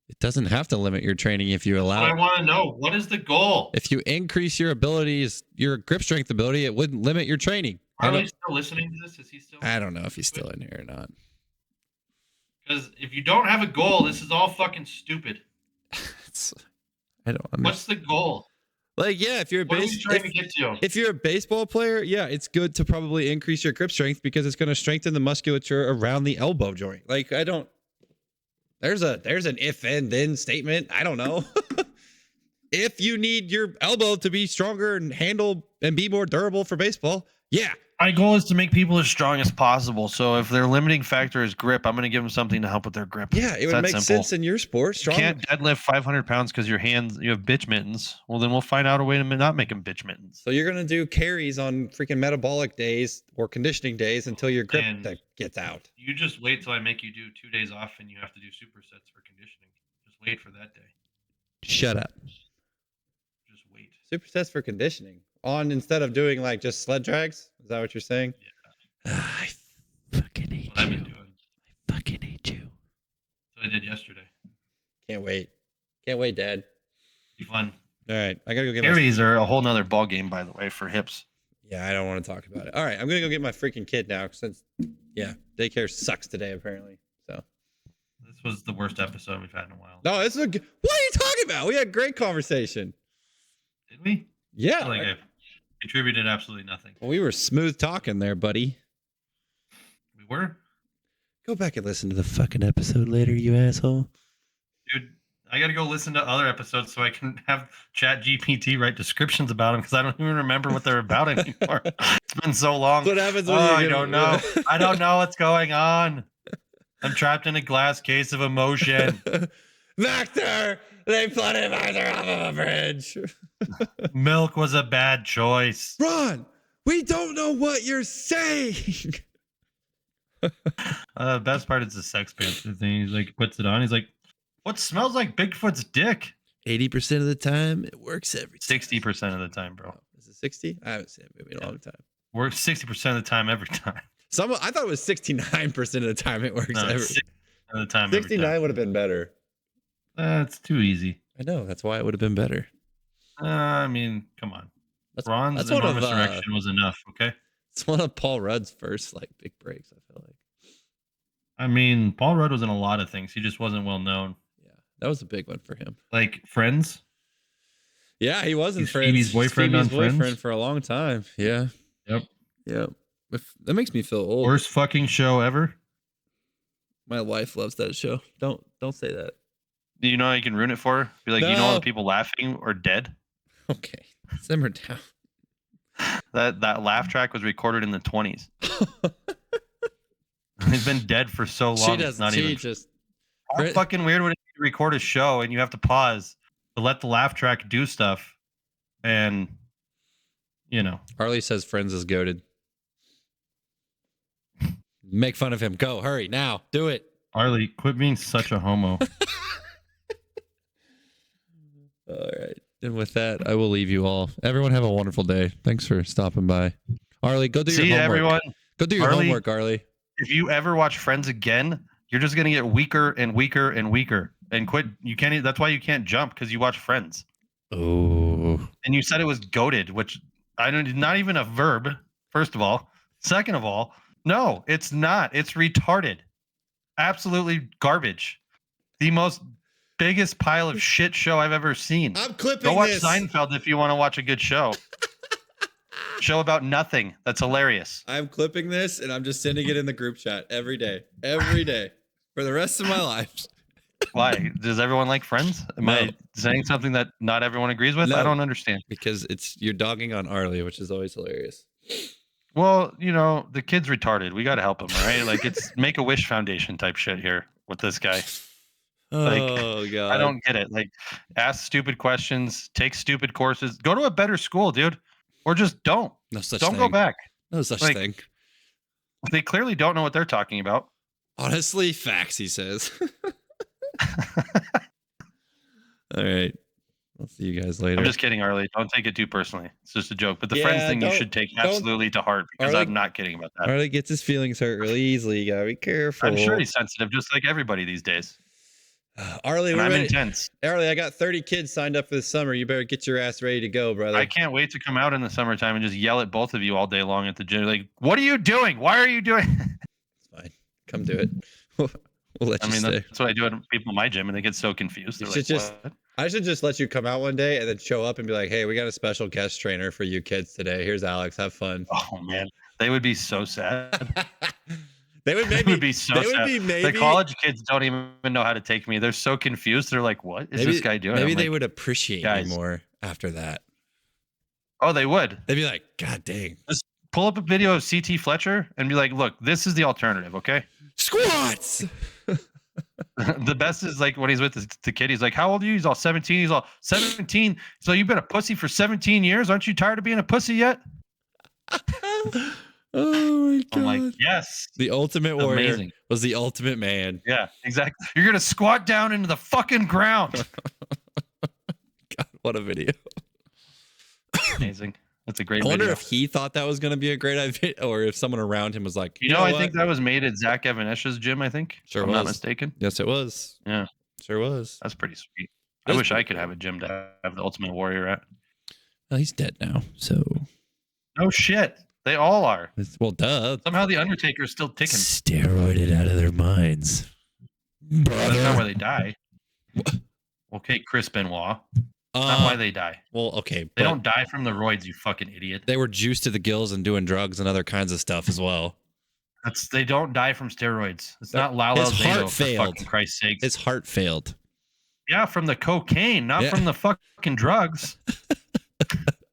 It doesn't have to limit your training if you allow. I want to know, what is the goal? If you increase your abilities, your grip strength ability, it wouldn't limit your training. Are you still listening to this? Is he still? I don't know if he's still in here or not. Because if you don't have a goal, this is all fucking stupid. I don't understand. What's the goal? Like, yeah, if you're if you're a baseball player, yeah, it's good to probably increase your grip strength because it's going to strengthen the musculature around the elbow joint. Like, I don't. There's an if and then statement. I don't know. If you need your elbow to be stronger and handle and be more durable for baseball, yeah. My goal is to make people as strong as possible. So if their limiting factor is grip, I'm going to give them something to help with their grip. Yeah, it would make sense in your sport. You can't deadlift 500 pounds because you have bitch mittens. Well, then we'll find out a way to not make them bitch mittens. So you're going to do carries on freaking metabolic days or conditioning days until your grip gets out. You just wait till I make you do 2 days off and you have to do supersets for conditioning. Just wait for that day. Shut up. Just wait. Supersets for conditioning. Instead of doing like just sled drags? Is that what you're saying? Yeah. I fucking hate you. I've been doing. I fucking hate you. That's what I did yesterday. Can't wait. Can't wait, Dad. Be fun. All right. I got to go get carries are a whole nother ball game, by the way, for hips. Yeah, I don't want to talk about it. All right. I'm going to go get my freaking kid now since, daycare sucks today, apparently. So this was the worst episode we've had in a while. No, what are you talking about? We had a great conversation. Did we? Yeah. I contributed absolutely nothing. Well, we were smooth talking there, buddy. We were? Go back and listen to the fucking episode later, you asshole. Dude, I got to go listen to other episodes so I can have Chat GPT write descriptions about them because I don't even remember what they're about anymore. It's been so long. What happens when I don't know. I don't know what's going on. I'm trapped in a glass case of emotion. Vector! They flooded Arthur off of a bridge. Milk was a bad choice. Ron, we don't know what you're saying. Best part is the Sex Panther thing. He's like, puts it on. He's like, what smells like Bigfoot's dick? 80% of the time, it works every time. 60% of the time, bro. Is it 60? I haven't seen it movie in a long time. Works 60% of the time every time. I thought it was 69% of the time it works every 60% of the time. 69 would have been better. It's too easy. I know. That's why it would have been better. I mean, come on. Ron's enormous erection was enough, okay? It's one of Paul Rudd's first big breaks, I feel like. I mean, Paul Rudd was in a lot of things. He just wasn't well known. Yeah, that was a big one for him. Like Friends? Yeah, he was in Friends. Phoebe's boyfriend on Friends for a long time. Yeah. Yep. Yep. That makes me feel old. Worst fucking show ever. My wife loves that show. Don't say that. Do you know how you can ruin it for her? Be like, No. You know all the people laughing or dead? Okay. Simmer down. That laugh track was recorded in the 20s. He's been dead for so long. She doesn't. Not She even. just. How fucking weird would it be to record a show and you have to pause to let the laugh track do stuff, and Harley says Friends is goated. Make fun of him. Go. Hurry now. Do it. Harley, quit being such a homo. All right. And with that, I will leave you all. Everyone have a wonderful day. Thanks for stopping by. Arlie, go do your See homework. everyone. Go do your Arlie, homework, Arlie. If you ever watch Friends again, you're just gonna get weaker and weaker and weaker and quit. You can't. That's why you can't jump, because you watch Friends. Oh. And you said it was goated, which I don't. Not even a verb. First of all. Second of all, no, it's not. It's retarded. Absolutely garbage. The most biggest pile of shit show I've ever seen. I'm clipping Go watch this. Seinfeld if you want to watch a good show. Show about nothing. That's hilarious. I'm clipping this and I'm just sending it in the group chat every day for the rest of my life. Why? Does everyone like Friends? Am I saying something that not everyone agrees with? No. I don't understand. Because you're dogging on Arlie, which is always hilarious. Well, the kid's retarded. We got to help him, all right? Like, it's Make-A-Wish Foundation type shit here with this guy. Oh, God. I don't get it. Like, ask stupid questions, take stupid courses, go to a better school, dude. Or just don't. No such Don't thing. go back. No such Like, thing. They clearly don't know what they're talking about. Honestly, facts, he says. All right. I'll see you guys later. I'm just kidding, Arlie. Don't take it too personally. It's just a joke. But the Yeah, Friends thing you don't- should take absolutely to heart because Arlie- I'm not kidding about that. Arlie gets his feelings hurt really easily. You gotta be careful. I'm sure he's sensitive, just like everybody these days. Arlie, And we're I'm ready. intense. Arlie, I got 30 kids signed up for the summer. You better get your ass ready to go, brother. I can't wait to come out in the summertime and just yell at both of you all day long at the gym. Like, what are you doing? Why are you doing? It's fine. Come do it. We'll let I you mean, stay. that's what I do at people in my gym, and they get so confused. They're You like, should just- what? I should just let you come out one day and then show up and be like, hey, we got a special guest trainer for you kids today. Here's Alex. Have fun. Oh, man. They would be so sad. They would They maybe would be so they would sad. be maybe The college kids don't even know how to take me. They're so confused. They're like, what is this guy doing? Maybe I'm they like, would appreciate guys. me more after that. Oh, they would. They'd be like, God dang. Pull up a video of CT Fletcher and be like, look, this is the alternative, okay? Squats. The best is like when he's with the kid, he's like, how old are you? He's all 17. He's all 17. So you've been a pussy for 17 years. Aren't you tired of being a pussy yet? Oh my God. I'm like, yes. The ultimate warrior Amazing. was the ultimate man. Yeah, exactly. You're going to squat down into the fucking ground. God, what a video. Amazing. That's a great I wonder video. if he thought that was going to be a great idea or if someone around him was like, You know, I what? think that was made at Zach Evanesh's gym, I think. Sure if I'm not was. mistaken. Yes, it was. Yeah. Sure was. That's pretty sweet. That I was wish I pretty could have a gym to have the Ultimate Warrior at. Well, he's dead now. So, No shit. They all are. well, duh. Somehow the Undertaker's still ticking. Steroided out of their minds. That's not why they die. Okay, Chris Benoit. Not why they die. Well, okay. They but don't die from the roids, you fucking idiot. They were juiced to the gills and doing drugs and other kinds of stuff as well. They don't die from steroids. It's not Lalo His Zado, heart for failed. fucking Christ's sakes. His heart failed. Yeah, from the cocaine, not Yeah. from the fucking drugs.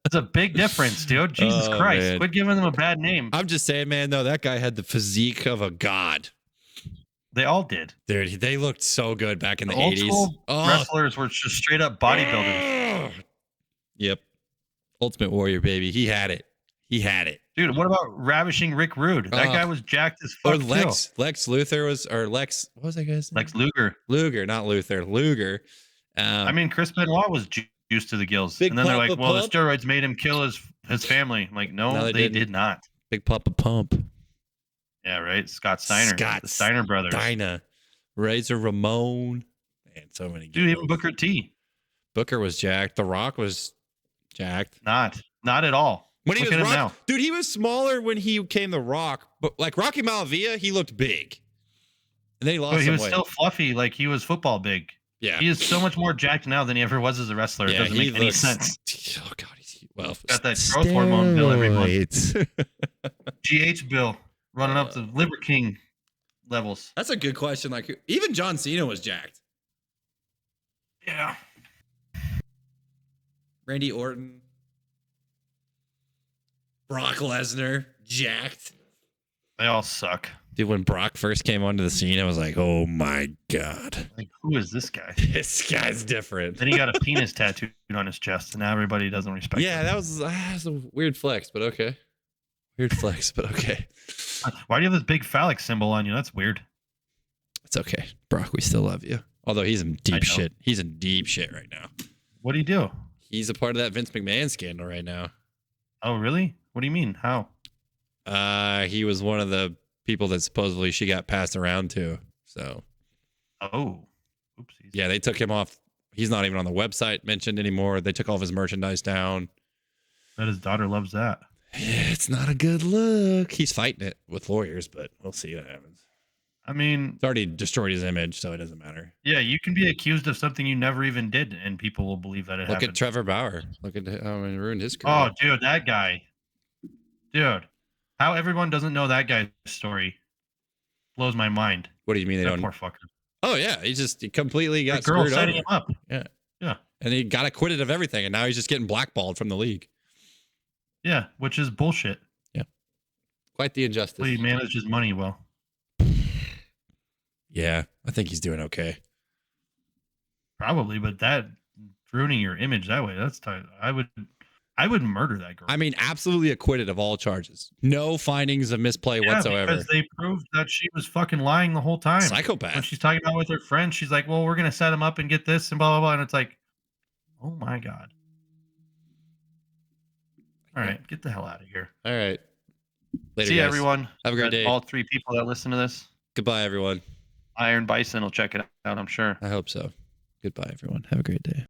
It's a big difference, dude. Jesus Oh, Christ. man. Quit giving them a bad name. I'm just saying, man, though, that guy had the physique of a god. They all did. Dude, they looked so good back in the Old 80s. school Oh, wrestlers were just straight up bodybuilders. Yep. Ultimate Warrior, baby. He had it. He had it. Dude, what about ravishing Rick Rude? That guy was jacked as Or fuck too. Lex Luthor was, or Lex, what was that guy's name? Lex Luger. Luger, not Luther. Luger. I mean, Chris Benoit was juiced to the gills. Big And then they're like, Papa well, the Pump? steroids made him kill his family. I'm like, no, No, they they didn't. did not. Big Papa Pump. Yeah, right. Scott Steiner. Scott The Steiner brothers. Dinah. Razor Ramon. Man, so many good Dude, even ones. Booker T. Booker was jacked. The Rock was jacked. Not at all. When he Look was at him Rock, now. dude, he was smaller when he came the Rock, but like Rocky Malavia, he looked big. And then he lost But he some was weight. still fluffy, like he was football big. Yeah. He is so much more jacked now than he ever was as a wrestler. It Yeah, doesn't he make any looks- sense. Oh god, he's well. Got that growth hormone bill every month. Steroids. GH bill running up to Liver King levels. That's a good question. Like even John Cena was jacked. Yeah. Randy Orton, Brock Lesnar, jacked. They all suck. Dude, when Brock first came onto the scene, I was like, oh my god, Like, who is this guy? this guy's different. Then he got a penis tattooed on his chest, and now everybody doesn't respect Yeah, him. that was a weird flex, but okay. Weird flex, but okay. Why do you have this big phallic symbol on you? That's weird. It's okay. Brock, we still love you. Although he's in I deep know. shit. He's in deep shit right now. What do you do? He's a part of that Vince McMahon scandal right now. Oh, really? What do you mean? How? He was one of the people that supposedly she got passed around to. So, Oh. Oopsies. yeah, they took him off. He's not even on the website mentioned anymore. They took all of his merchandise down. Bet his daughter loves that. It's not a good look. He's fighting it with lawyers, but we'll see what happens. I mean, It's already destroyed his image, so it doesn't matter. yeah, you can be accused of something you never even did, and people will believe that it Look happened. at Trevor Bauer. Look at how he ruined his career. Oh, dude, that guy. Dude, how everyone doesn't know that guy's story blows my mind. What do you mean they That don't? poor fucker. Oh yeah, he completely got The girl screwed setting over. him up. Yeah, Yeah. and he got acquitted of everything, and now he's just getting blackballed from the league. Yeah, which is bullshit. Quite the injustice. Well, he managed his money well. Yeah, I think he's doing okay. Probably, but that ruining your image that way, that's tight. I would murder that girl. I mean, absolutely acquitted of all charges. No findings of misplay whatsoever. Because they proved that she was fucking lying the whole time. Psychopath. When she's talking about with her friends, she's like, well, we're going to set him up and get this and blah, blah, blah. And it's like, oh my God. All right, get the hell out of here. All right. Later, See you, guys. everyone. Have a great day. All 3 people that listen to this. Goodbye, everyone. Iron Bison will check it out, I'm sure. I hope so. Goodbye, everyone. Have a great day.